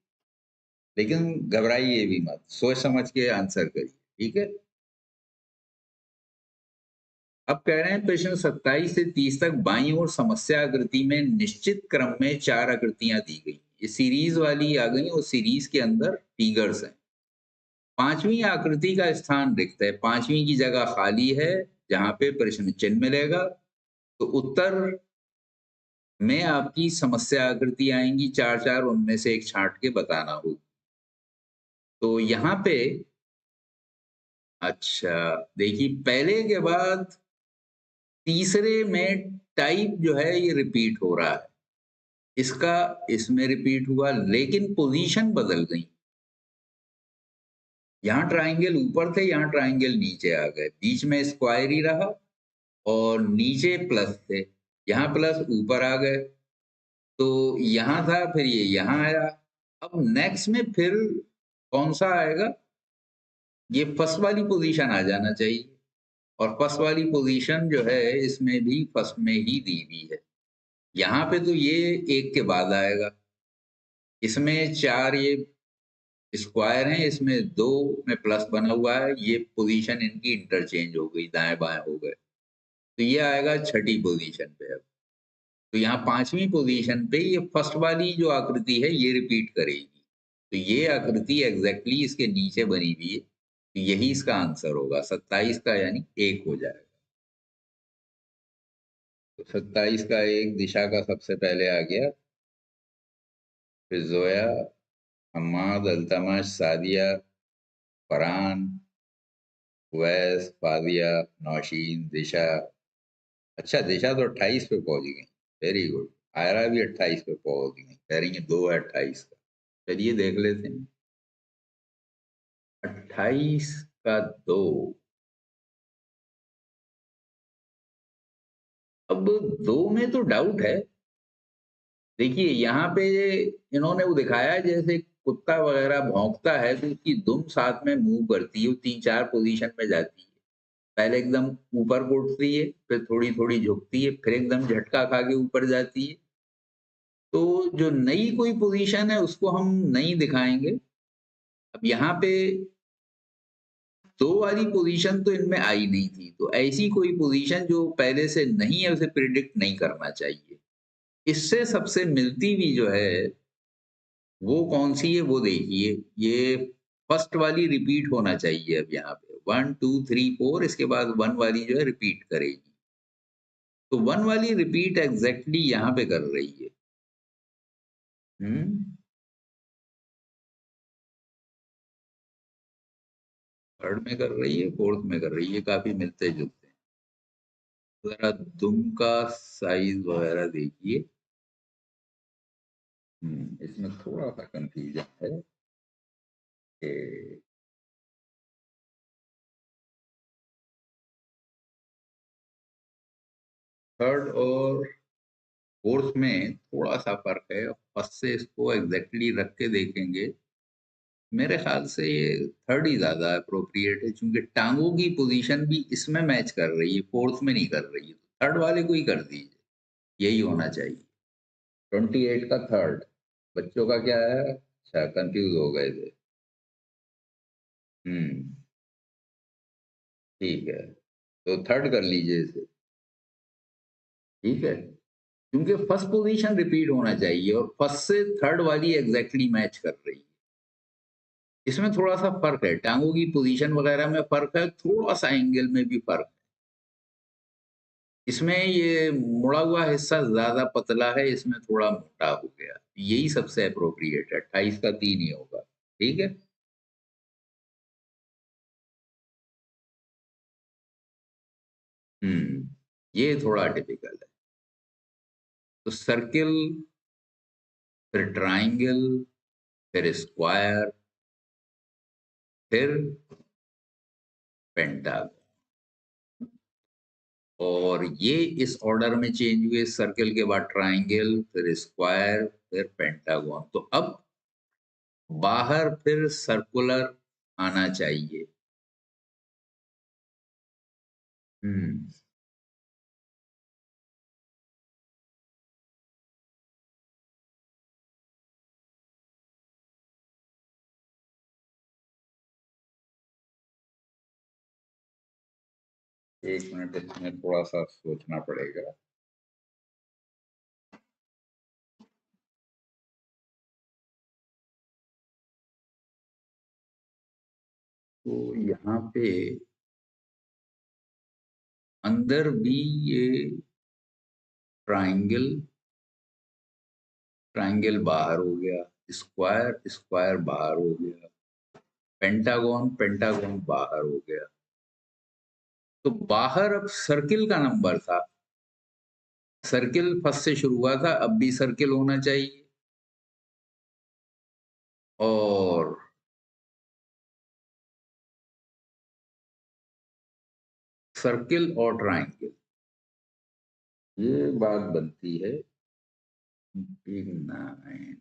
लेकिन घबराइए भी मत, सोच समझ के आंसर करिए। ठीक है। अब कह रहे हैं प्रश्न 27 से 30 तक बाईं ओर समस्या आकृति में निश्चित क्रम में 4 आकृतियां दी गई। ये सीरीज वाली आ गई, और सीरीज के अंदर फिगर्स हैं। पांचवी आकृति का स्थान रिक्त है, पांचवी की जगह खाली है, जहां पे प्रश्न चिन्ह मिलेगा। तो उत्तर में आपकी समस्या आकृति आएंगी 4 4, उनमें से एक छांट के बताना होगा। तो यहाँ पे अच्छा देखिए, पहले के बाद तीसरे में टाइप जो है ये रिपीट हो रहा है। इसका इसमें रिपीट हुआ, लेकिन पोजीशन बदल गई। यहाँ ट्राइंगल ऊपर थे, यहाँ ट्राइंगल नीचे आ गए, बीच में स्क्वायर ही रहा, और नीचे प्लस थे, यहाँ प्लस ऊपर आ गए। तो यहाँ था, फिर ये यहाँ आया। अब नेक्स्ट में फिर कौन सा आएगा? ये फर्स्ट वाली पोजीशन आ जाना चाहिए, और फर्स्ट वाली पोजीशन जो है इसमें भी फर्स्ट में ही दी हुई है। यहाँ पे तो ये एक के बाद आएगा, इसमें 4 ये स्क्वायर हैं, इसमें 2 में प्लस बना हुआ है, ये पोजीशन इनकी इंटरचेंज हो गई, दाएं-बाएं हो गए। तो ये आएगा छठी पोजीशन पे अब। तो यहाँ 5वीं पोजीशन पे ये फर्स्ट वाली जो आकृति है ये रिपीट करेगी। तो ये आकृति एग्ज़ैक्टली इसके नीचे बनी हुई है। तो यही इसका आंसर होगा 27 का, यानी 1 हो जाएगा। तो 27 का 1 दिशा का सबसे पहले आ गया, फिर ज़ोया, हम्माद, अल्तमश, सादिया, फरहान, उवैस, फादिया, नौशीन, दिशा। अच्छा, दिशा तो 28 पे पहुंच गई। Very good. आयरा भी 28 पे पहुंच गई, कह रही है 2 है 28 का। चलिए देख लेते हैं। 28 का 2। अब 2 में तो डाउट है। देखिए यहाँ पे इन्होंने वो दिखाया है, जैसे कुत्ता वगैरह भौंकता है तो उसकी दुम साथ में मूव करती है, वो 3-4 पोजीशन में जाती है। पहले एकदम ऊपर को उठती है, फिर थोड़ी-थोड़ी झुकती है, फिर एकदम झटका खा के ऊपर जाती है। तो जो नई कोई पोजीशन है उसको हम नहीं दिखाएँगे। अब यहाँ पे 2 वाली पोजीशन तो इनमें आई नहीं थी, तो ऐसी कोई पोजीशन जो पहले से नहीं है उसे प्रिडिक्ट नहीं करना चाहिए। इससे सबसे मिलती हुई जो है वो कौन-सी है वो देखिए, ये फर्स्ट वाली रिपीट होना चाहिए अब यहाँ पे 1, 2, 3, 4 इसके बाद 1 वाली जो है रिपीट करेगी। तो 1 वाली रिपीट एग्ज़ैक्टली यहाँ पे कर रही है। हुँ? थर्ड में कर रही है, फोर्थ में कर रही है, काफ़ी मिलते-जुलते हैं। ज़रा दुम का साइज़ वग़ैरह देखिए। इसमें थोड़ा-सा कन्फ्यूज़न है कि थर्ड और फोर्थ में थोड़ा-सा फ़र्क है। फर्स्ट से इसको एग्ज़ैक्टली रख के देखेंगे, मेरे ख़्याल से ये थर्ड ही ज़्यादा एप्रोप्रिएट है, चूँकि टाँगों की पोज़ीशन भी इसमें मैच कर रही है, फोर्थ में नहीं कर रही है। थर्ड वाले को ही कर दीजिए, यही होना चाहिए। 28 का थर्ड, बच्चों का क्या है? अच्छा, कन्फ्यूज़ हो गए थे। हुँ, ठीक है। तो थर्ड कर लीजिए इसे, ठीक है? क्योंकि फर्स्ट पोज़ीशन रिपीट होना चाहिए और फर्स्ट से थर्ड वाली एग्ज़ैक्टली मैच कर रही है। इसमें थोड़ा-सा फ़र्क है, टाँगों की पोज़ीशन वग़ैरह में फ़र्क है, थोड़ा-सा एंगल में भी फ़र्क है। इसमें ये मुड़ा हुआ हिस्सा ज़्यादा पतला है, इसमें थोड़ा मोटा हो गया। यही सबसे एप्रोप्रिएट है, 28 का 3 ही होगा, ठीक है? ये थोड़ा टिपिकल है। तो सर्किल, फिर ट्रायंगल, फिर स्क्वायर, फिर पेंटागन, और ये इस ऑर्डर में चेंज हुए, सर्किल के बाद ट्रायंगल, फिर स्क्वायर, फिर पेंटागन। तो अब बाहर फिर सर्कुलर आना चाहिए। हुँ, 1 मिनट इसमें थोड़ा-सा सोचना पड़ेगा। तो यहाँ पे अंदर भी ये ट्रायंगल, ट्रायंगल बाहर हो गया, स्क्वायर, स्क्वायर बाहर हो गया, पेंटागन, पेंटागन बाहर हो गया। तो बाहर अब सर्किल का नंबर था। सर्किल फर्स्ट से शुरू हुआ था, अब भी सर्किल होना चाहिए, और सर्किल और ट्रायंगल, ये बात बनती है। बिग 9,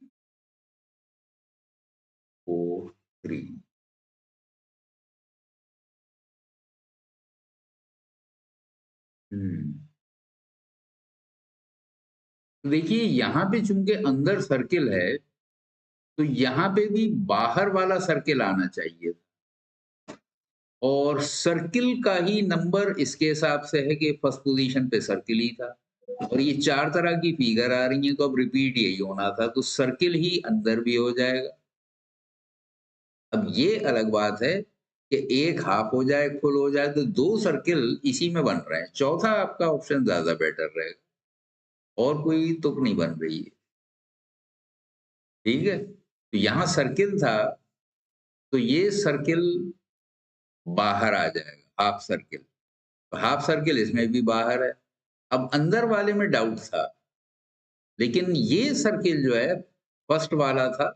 4, 3। देखिए यहाँ पे चूंकि अंदर सर्किल है, तो यहाँ पे भी बाहर वाला सर्किल आना चाहिए और सर्किल का ही नंबर इसके हिसाब से है कि फर्स्ट पोजीशन पे सर्किल ही था और ये 4 तरह की फिगर आ रही हैं, तो अब रिपीट यही होना था, तो सर्किल ही अंदर भी हो जाएगा। अब ये अलग बात है कि एक हाफ हो जाए, फुल हो जाए, तो 2 सर्किल इसी में बन रहे हैं। चौथा आपका ऑप्शन ज़्यादा बेटर रहेगा और कोई तुक नहीं बन रही है। ठीक है? तो यहाँ सर्किल था, तो ये सर्किल बाहर आ जाएगा, हाफ सर्किल। तो हाफ सर्किल इसमें भी बाहर है। अब अंदर वाले में डाउट था, लेकिन ये सर्किल जो है फर्स्ट वाला था,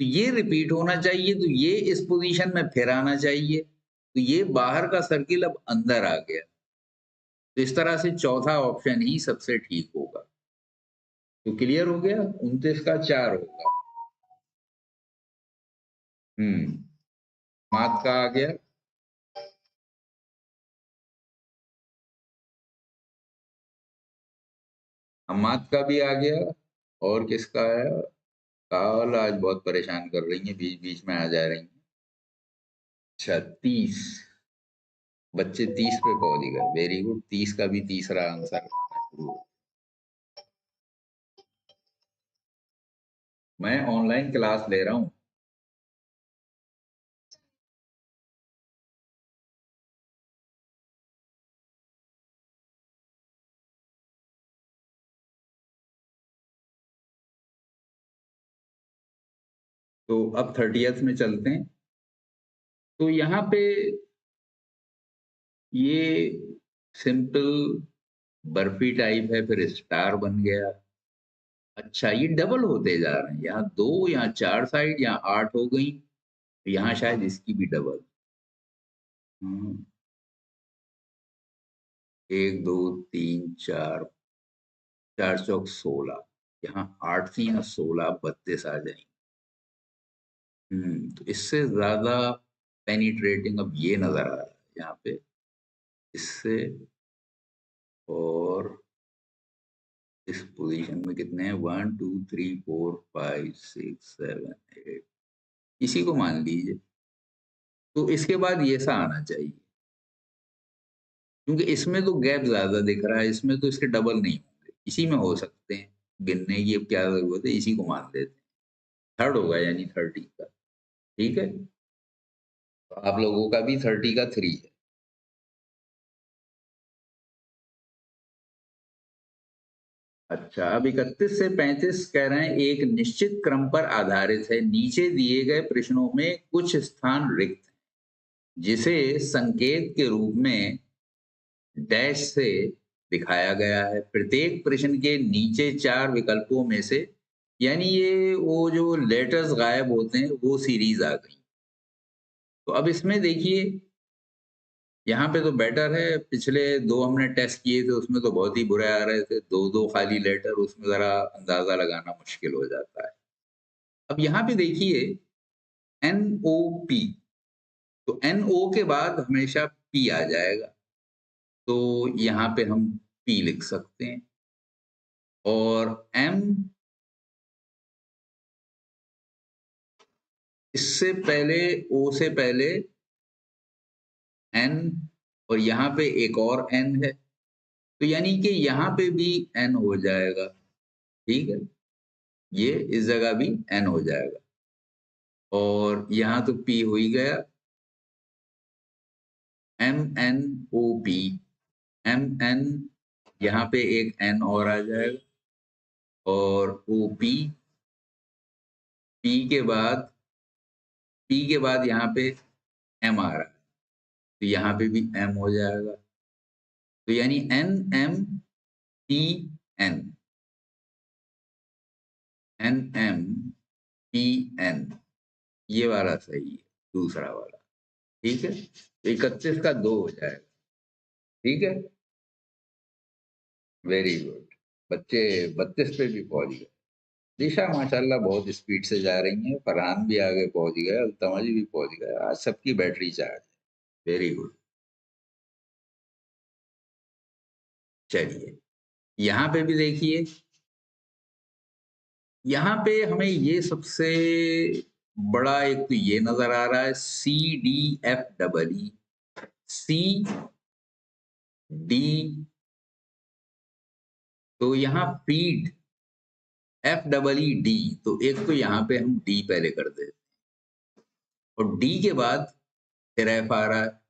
तो ये रिपीट होना चाहिए, तो ये इस पोजीशन में फिर आना चाहिए। तो ये बाहर का सर्किल अब अंदर आ गया। तो इस तरह से चौथा ऑप्शन ही सबसे ठीक होगा। तो क्लियर हो गया? 29 का 4 होगा। मात का आ गया। मात का भी आ गया। और किसका है? काल आज बहुत परेशान कर रही है, बीच बीच में आ जा रही है। अच्छा, 30। बच्चे 30 पे पहुंच गए, वेरी गुड। 30 का भी तीसरा आंसर शुरू हो। मैं ऑनलाइन क्लास ले रहा हूँ। तो अब 30th में चलते हैं। तो यहाँ पे ये सिंपल बर्फी टाइप है, फिर स्टार बन गया। अच्छा, ये डबल होते जा रहे हैं, यहाँ 2, यहाँ 4 साइड, यहाँ 8 हो गई, यहाँ शायद इसकी भी डबल। 1 2 3 4, 4 चौक 16, यहाँ 8 थी, यहाँ 16, 32 आ जाएंगे। तो इससे ज्यादा पेनिट्रेटिंग अब ये नजर आ रहा है यहाँ पे, इससे। और इस पोजीशन में कितने हैं? 1 2 3 4 5 6 7 8, इसी को मान लीजिए। तो इसके बाद ये सा आना चाहिए, क्योंकि इसमें तो गैप ज्यादा दिख रहा है, इसमें तो इसके डबल नहीं होंगे, इसी में हो सकते हैं। गिनने की अब क्या जरूरत है, इसी को मान लेते हैं। थर्ड होगा यानी 30 का। ठीक है, तो आप लोगों का भी 30 का 3 है। अच्छा, अब 31 से 35 कह रहे हैं, एक निश्चित क्रम पर आधारित है, नीचे दिए गए प्रश्नों में कुछ स्थान रिक्त हैं, जिसे संकेत के रूप में डैश से दिखाया गया है। प्रत्येक प्रश्न के नीचे 4 विकल्पों में से, यानी ये वो जो लेटर्स गायब होते हैं वो सीरीज आ गई। तो अब इसमें देखिए, यहाँ पे तो बेटर है। पिछले 2 हमने टेस्ट किए थे, उसमें तो बहुत ही बुरे आ रहे थे, 2-2 खाली लेटर, उसमें जरा अंदाजा लगाना मुश्किल हो जाता है। अब यहाँ पे देखिए, NOP, तो NO के बाद हमेशा P आ जाएगा, तो यहाँ पे हम P लिख सकते हैं। और M, इससे पहले, O से पहले N, और यहाँ पे एक और N है, तो यानी कि यहाँ पे भी N हो जाएगा। ठीक है, ये इस जगह भी N हो जाएगा, और यहाँ तो P हो ही गया। MNOP, MN, यहाँ पे एक N और आ जाएगा, और OP, P के बाद, P के बाद यहाँ पे M आ रहा है, तो यहाँ पे भी M हो जाएगा, तो यानी NMPN, NMPN, ये वाला सही है, दूसरा वाला। ठीक है, 31 का 2 हो जाएगा। ठीक है, वेरी गुड। बच्चे 32 पे भी पहुंच गए। दिशा माशाल्लाह बहुत स्पीड से जा रही है, फरहान भी आगे पहुंच गया, अल्तमा जी भी पहुंच गया, आज सबकी बैटरी चार्ज है। Very good. चलिए, यहाँ पे भी देखिए, यहाँ पे हमें ये सबसे बड़ा एक तो ये नजर आ रहा है, CDFEE, सी डी, तो यहाँ फीड FEED, तो एक तो यहाँ पे हम डी पहले कर देते हैं, और डी के बाद फिर एफ आ रहा है,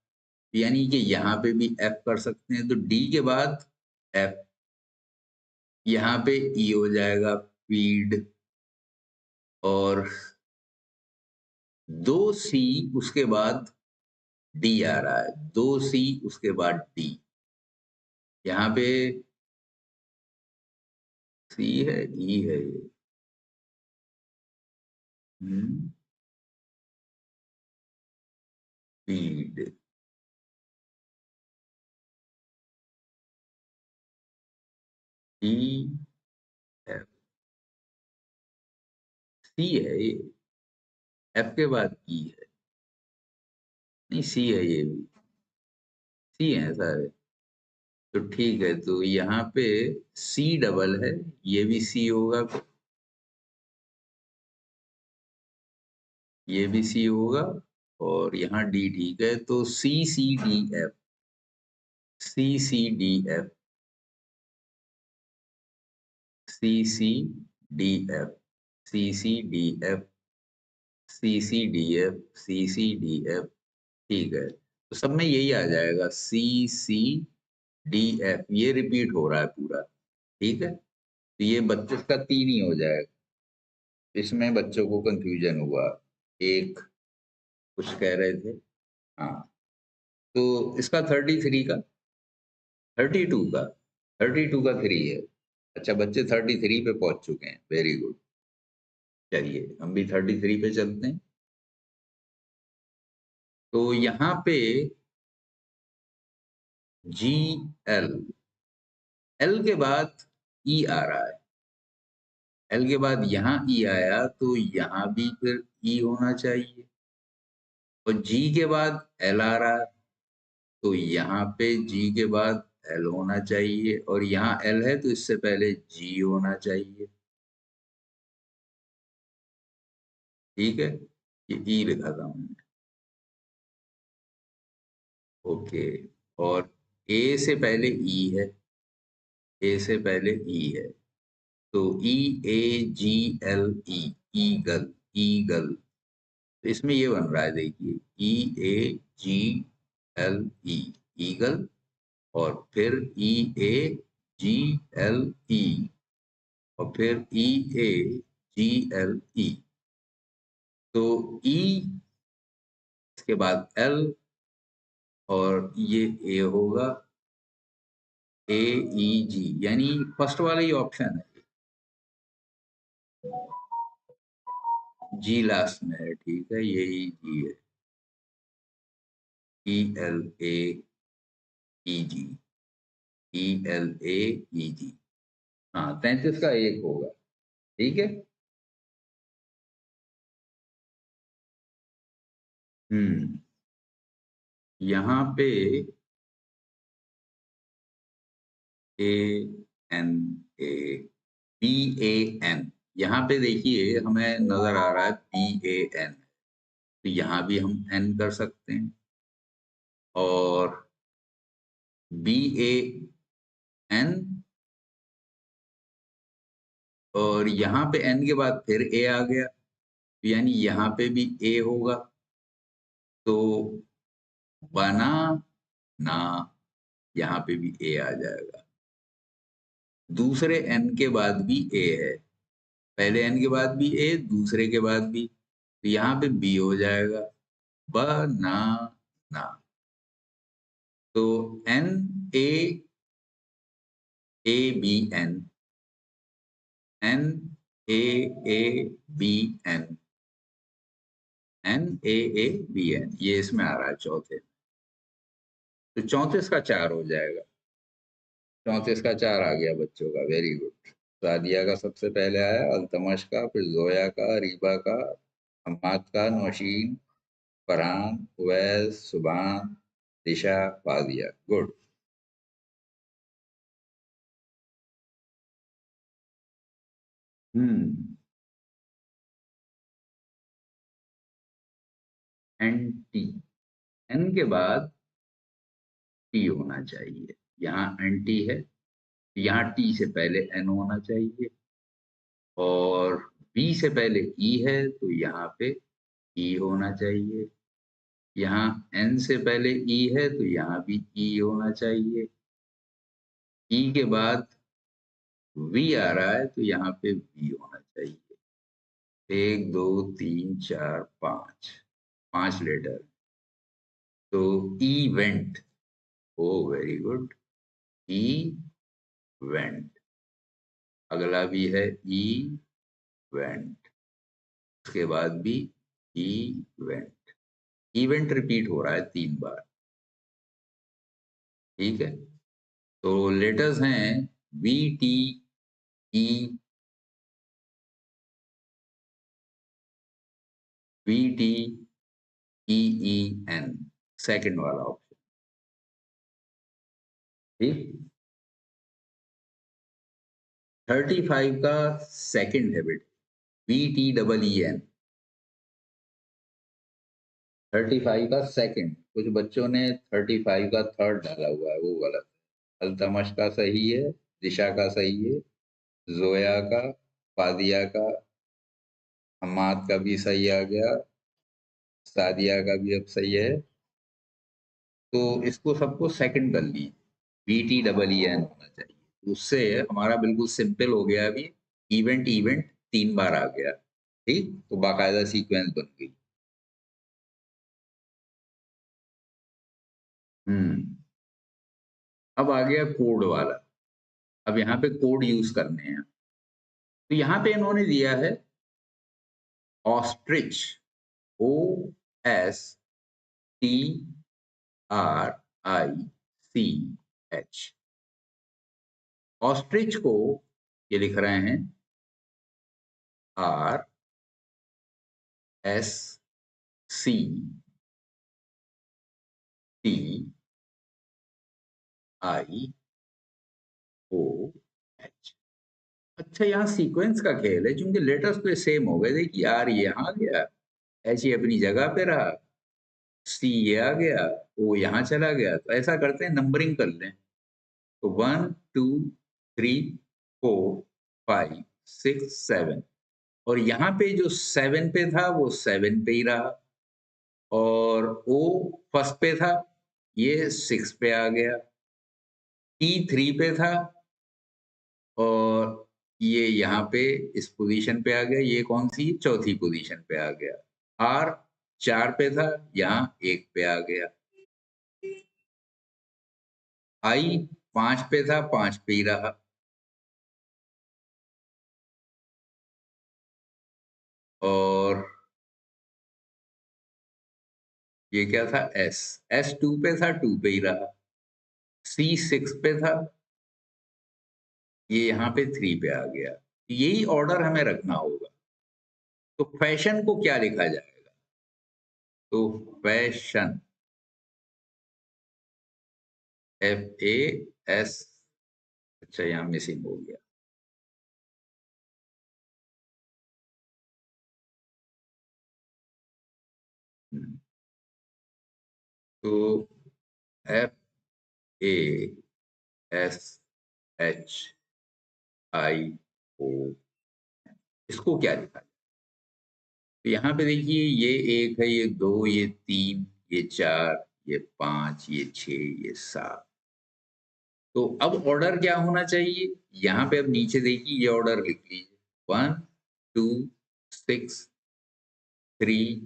यानी कि यहाँ पे भी एफ कर सकते हैं, तो डी के बाद एफ, यहाँ पे ई हो जाएगा फीड, और 2C उसके बाद डी आ रहा है, 2C उसके बाद डी, यहाँ पे सी है, ई है ये, फीड, ई, एफ, सी है ये, एफ के बाद ई है, नहीं सी है ये भी, सी है सारे, तो ठीक है, तो यहाँ पे सी डबल है, ये भी सी होगा, ये भी सी होगा, और यहाँ डी ठीक है, तो CCDF, CCDF, CCDF, CCDF, CCDF, CCDF, ठीक है, तो सब में यही आ जाएगा, CCDF, ये रिपीट हो रहा है पूरा, ठीक है, तो ये 32 का 3 ही हो जाएगा, इसमें बच्चों को कंफ्यूजन हुआ, एक कुछ कह रहे थे, हाँ, तो इसका 33 का, 32 का, 32 का 3 है, अच्छा बच्चे 33 पे पहुंच चुके हैं, वेरी गुड। चलिए हम भी 33 पे चलते हैं, तो यहाँ पे GL, एल के बाद ई आ रहा है, एल के बाद यहाँ ई आया, तो यहाँ भी फिर ई होना चाहिए, और जी के बाद एल आ रहा है, तो यहाँ पे जी के बाद एल होना चाहिए, और यहाँ एल है तो इससे पहले जी होना चाहिए, ठीक है, ये ई लिखा था हमने, ओके, और ए से पहले ई है, ए से पहले ई है, तो EAGL, ईगल, ईगल, तो इसमें ये बन रहा है, देखिए EAGLE, ईगल, और फिर EAGLE, और फिर EAGLE, तो ई, इसके बाद एल, और ये ए होगा, AEG, यानी फर्स्ट वाला ही ऑप्शन है, जी लास्ट में है, ठीक है, यही जी है, ELAEG, ELAEG, हाँ 33 का 1 होगा, ठीक है, यहाँ पे ANA, BAN, यहाँ पे देखिए हमें नजर आ रहा है BAN, तो यहाँ भी हम N कर सकते हैं, और BAN, और यहाँ पे N के बाद फिर A आ गया, यानी यहाँ पे भी A होगा, तो बना ना, यहाँ पे भी A आ जाएगा, दूसरे N के बाद भी A है, पहले N के बाद भी A, दूसरे के बाद भी, तो यहाँ पे B हो जाएगा, बनाना, तो NAABN, NAABN, NAABN, ये इसमें आ रहा है चौथे, तो 34 का 4 हो जाएगा, 34 का 4 आ गया बच्चों का, वेरी गुड। सादिया का सबसे पहले आया, अल्तमश का, फिर जोया का, रीबा का, हम्माद का, नौशीन, फरहान, उवैस, सुभान, दिशा, फाजिया। गुड। हम्म। एन टी, एन के बाद टी होना चाहिए। यहाँ एन टी है, यहाँ टी से पहले एन होना चाहिए, और बी से पहले ई है तो यहाँ पे ई होना चाहिए। यहाँ एन से पहले ई है तो यहाँ भी ई होना चाहिए। ई के बाद वी आ रहा है तो यहाँ पे वी होना चाहिए। एक, दो, तीन, चार, पांच, पांच लेटर। तो इवेंट, ओ वेरी गुड, इवेंट। अगला भी है इवेंट, उसके बाद भी इवेंट। इवेंट रिपीट हो रहा है 3 बार। ठीक है, तो लेटर्स हैं V, T, E, V, T, E, E, N, second वाला ऑप्शन। ठीक। 35 का सेकंड है बेटे, V, T, double E, N. 35 का सेकंड, कुछ बच्चों ने 35 का थर्ड डाला हुआ है, वो गलत है। अल्तमश का सही है, दिशा का सही है, जोया का, फादिया का, हमाद का भी सही आ गया, सादिया का भी अब सही है। तो इसको सबको सेकंड कर लीजिए, B, T, double E, N होना चाहिए। उससे हमारा बिल्कुल सिंपल हो गया अभी। इवेंट इवेंट 3 बार आ गया। ठीक, तो बाकायदा सीक्वेंस बन गई। हम्म। अब आ गया कोड वाला। अब यहाँ पे कोड यूज करने हैं। तो यहाँ पे इन्होंने दिया है ostrich, O S T R I C H. Ostrich को ये लिख रहे हैं R S C T I O H. अच्छा, यहाँ सीक्वेंस का खेल है, क्योंकि लेटर्स तो सेम हो गए। देखिए, आर ये यहाँ गया, एच ये अपनी जगह पे रहा, सी ये आ गया, ओ यहाँ चला गया। तो ऐसा करते हैं, नंबरिंग कर लें। तो 1, 2, 3, 4, 5, 6, 7, और यहाँ पे जो 7 पे था वो 7 पे ही रहा, और ओ फर्स्ट पे था, ये 6 पे आ गया। टी 3 पे था, और ये यहाँ पे इस पोजीशन पे आ गया। ये कौन सी, चौथी पोजीशन पे आ गया। आर 4 पे था, यहाँ 1 पे आ गया। आई 5 पे था, 5 पे ही रहा। और ये क्या था, एस, एस 2 पे था, 2 पे ही रहा। सी 6 पे था, ये यहाँ पे 3 पे आ गया। यही ऑर्डर हमें रखना होगा। तो फैशन को क्या लिखा जाएगा? तो फैशन, एफ ए एस, अच्छा यहाँ मिसिंग हो गया। हम्म, तो F A S H I O, इसको क्या लिखा जाए? तो यहाँ पे देखिए, ये 1 है, ये 2, ये 3, ये 4, ये 5, ये 6, ये 7। तो अब ऑर्डर क्या होना चाहिए? यहाँ पे अब नीचे देखिए, ये ऑर्डर लिख लीजिए, 1, 2, 6, 3,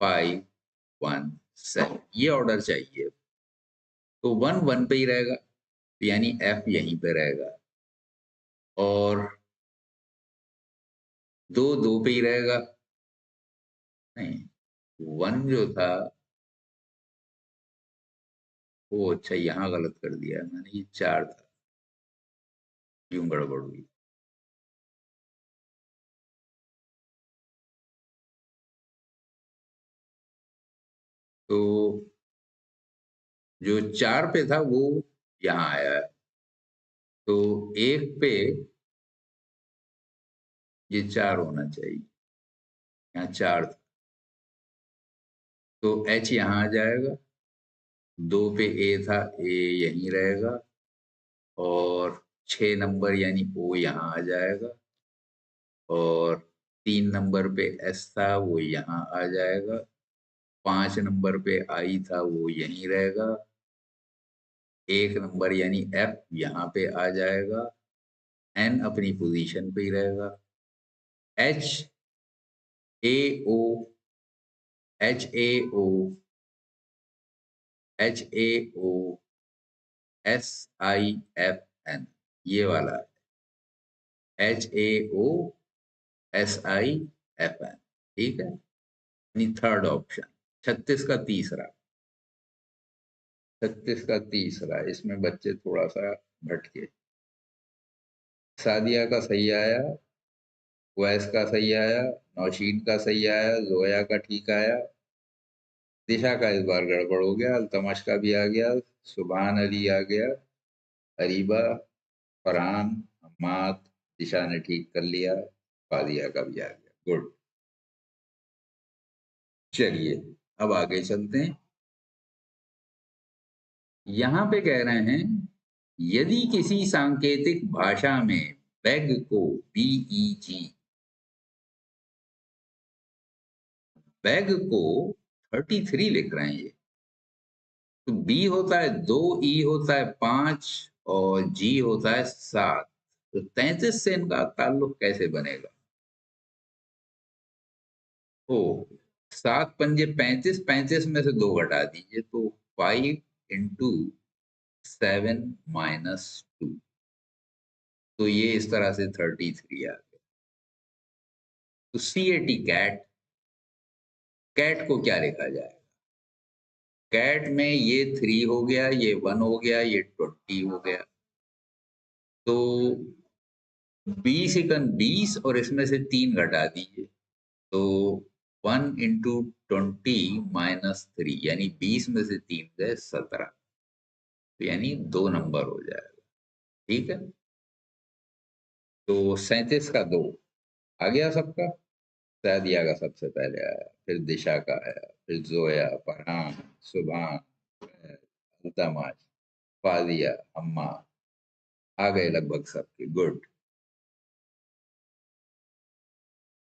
5, 1, 7, ये ऑर्डर चाहिए। तो 1 1 पे ही रहेगा, यानी एफ यहीं पे रहेगा, और 2 2 पे ही रहेगा। नहीं, 1 जो था वो, अच्छा यहाँ गलत कर दिया है मैंने, ये 4 था, यूं गड़बड़ हुई। तो जो 4 पे था वो यहाँ आया है, तो 1 पे ये 4 होना चाहिए, यहाँ 4 था, तो H यहाँ आ जाएगा। 2 पे A था, A यहीं रहेगा, और 6 नंबर यानी O यहाँ आ जाएगा, और 3 नंबर पे S था वो यहाँ आ जाएगा, 5 नंबर पे I था वो यहीं रहेगा, 1 नंबर यानी F यहाँ पे आ जाएगा, N अपनी पोजीशन पे ही रहेगा, H A O H A O H A O S I F N, ये वाला है H A O S I F N, ठीक है। यानी थर्ड ऑप्शन 36 का तीसरा, 36 का तीसरा, इसमें बच्चे थोड़ा सा भटके। सादिया का सही आया, वैस का सही आया, नौशीन का सही आया, जोया का ठीक आया, दिशा का इस बार गड़बड़ हो गया, अल्तमश का भी आ गया, सुभान अली आ गया, अरीबा, फरहान, अम्माद, दिशा ने ठीक कर लिया, फादिया का भी आ गया। गुड। चलिए अब आगे चलते हैं। यहाँ पे कह रहे हैं यदि किसी सांकेतिक भाषा में बैग को BEG, बैग को 33 लिख रहे हैं ये, तो B होता है 2, E होता है 5 और G होता है 7, तो 33 से इनका ताल्लुक कैसे बनेगा? ओ 7 पंजे 35, 35 में से 2 घटा दीजिए, तो 5 इंटू 7 माइनस 2, तो ये इस तरह से 33 आ गया। तो CAT, कैट, कैट को क्या लिखा जाएगा? कैट में ये 3 हो गया, ये 1 हो गया, ये 20 हो गया, तो 20 एकन 20 और इसमें से 3 घटा दीजिए, तो 1 इंटू 20 माइनस 3, यानी 20 में से 3 गए 17, तो यानी 2 नंबर हो जाएगा, ठीक है। तो 37 का 2 आ गया सबका, सादिया का सबसे पहले आया, फिर दिशा का आया, फिर जोया, फरहान, सुभान, अल्तमश, फादिया, अम्मा, आ गए लगभग सबके। गुड।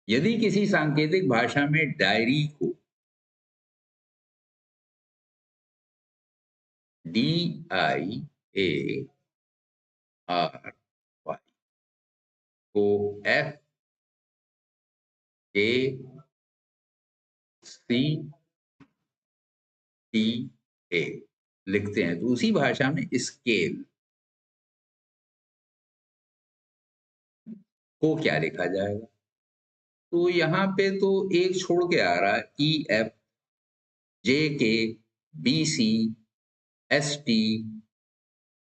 यदि किसी सांकेतिक भाषा में डायरी को DIARY को FACTA लिखते हैं, तो उसी भाषा में स्केल को क्या लिखा जाएगा? तो यहाँ पे तो एक छोड़ के आ रहा है, EF JK BC ST,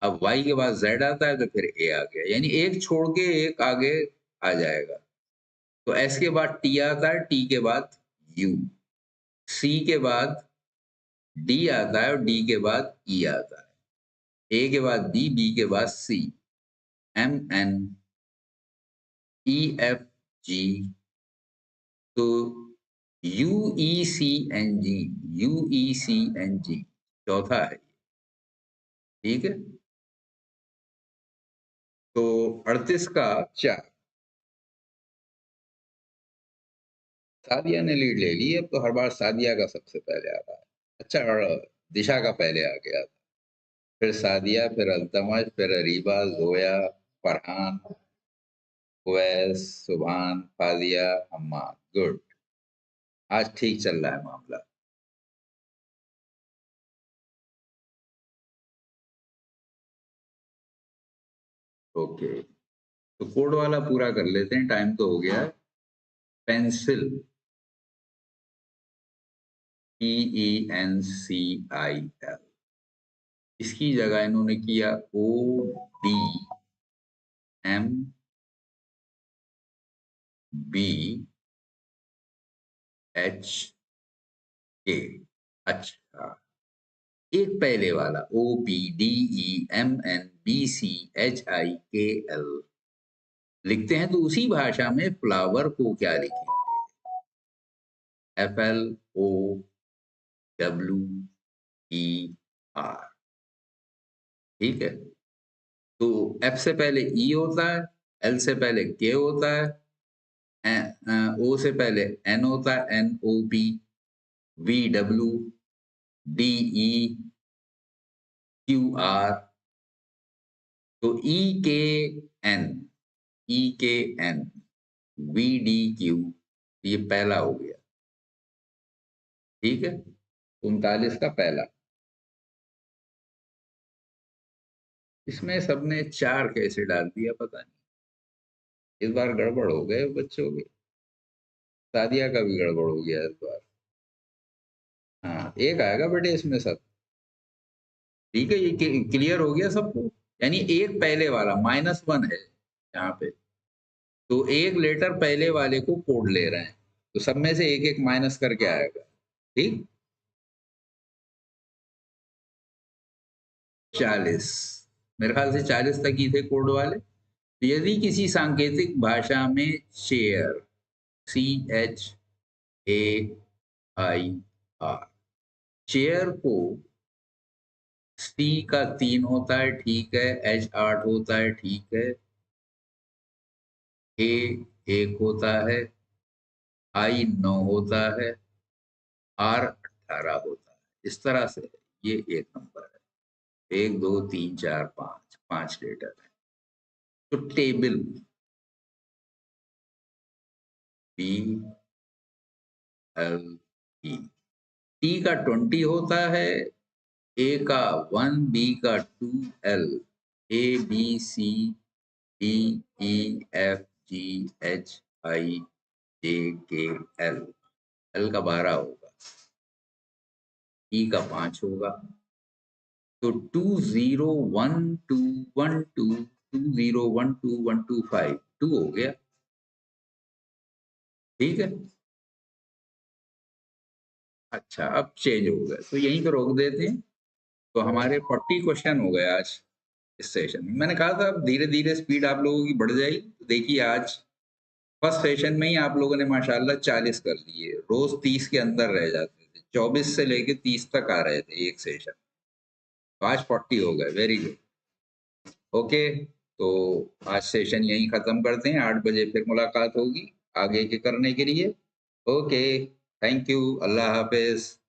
अब Y के बाद Z आता है तो फिर A आ गया, यानी एक छोड़ के एक आगे आ जाएगा। तो S के बाद T आता है, T के बाद U, C के बाद D आता है और D के बाद E आता है, A के बाद B, B के बाद C, MN EFG, तो UECNG चौथा है, ठीक है। तो 38 का 4, सादिया ने लीड ले ली, अब तो हर बार सादिया का सबसे पहले आ रहा है। अच्छा, और दिशा का पहले आ गया था, फिर सादिया, फिर अल्तमश, फिर अरीबा, जोया, फरहान, उवैस, सुभान, फादिया, अम्मा। गुड, आज ठीक चल रहा है मामला। ओके, तो कोड वाला पूरा कर लेते हैं, टाइम तो हो गया है। पेंसिल PENCIL, इसकी जगह इन्होंने किया ODMBHA, अच्छा, एक पहले वाला OPDEMNBCHIKL लिखते हैं तो उसी भाषा में फ्लावर को क्या लिखेंगे? FLOWER। ठीक है, तो F से पहले E होता है, L से पहले K होता है, O से पहले N होता है, NOP, VW, DEQR, तो EKN, VDQ, ये पहला हो गया। ठीक है, 39 का पहला। इसमें सबने 4 कैसे डाल दिया पता नहीं, इस बार गड़बड़ हो गए बच्चों के। सादिया का भी गड़बड़ हो गया इस बार। हाँ, एक आएगा बेटे इसमें सब। ठीक है, ये क्लियर हो गया सबको। यानी एक पहले वाला -1 है यहाँ पे, तो एक लेटर पहले वाले को कोड ले रहे हैं, तो सब में से एक एक माइनस करके आएगा। ठीक, 40, मेरे ख्याल से 40 तक ही थे कोड वाले। तो यदि किसी सांकेतिक भाषा में शेयर, CHAIR, चेयर को C का 3 होता है, ठीक है, H 8 होता है, ठीक है, A 1 होता है, I 9 होता है, R 18 होता है। इस तरह से ये एक नंबर है। 1 2 3 4 5, 5 लेटर है। तो टेबल BLE, T का 20 होता है, A का 1, B का 2, L, A B C D E F G H I J K L, L का 12 होगा, E का 5 होगा। तो 2012122125 2 हो गया। ठीक है, अच्छा अब चेंज हो गया, तो यहीं पे रोक देते हैं। तो हमारे 40 क्वेश्चन हो गए आज इस सेशन में। मैंने कहा था अब धीरे धीरे स्पीड आप लोगों की बढ़ जाएगी। तो देखिए आज फर्स्ट सेशन में ही आप लोगों ने माशाल्लाह 40 कर लिए। रोज 30 के अंदर रह जाते थे, 24 से लेके 30 तक आ रहे थे एक सेशन, तो आज 40 हो गए। Very good. ओके, तो आज सेशन यहीं खत्म करते हैं। 8 बजे फिर मुलाकात होगी आगे के करने के लिए। Okay, thank you, Allah Hafiz.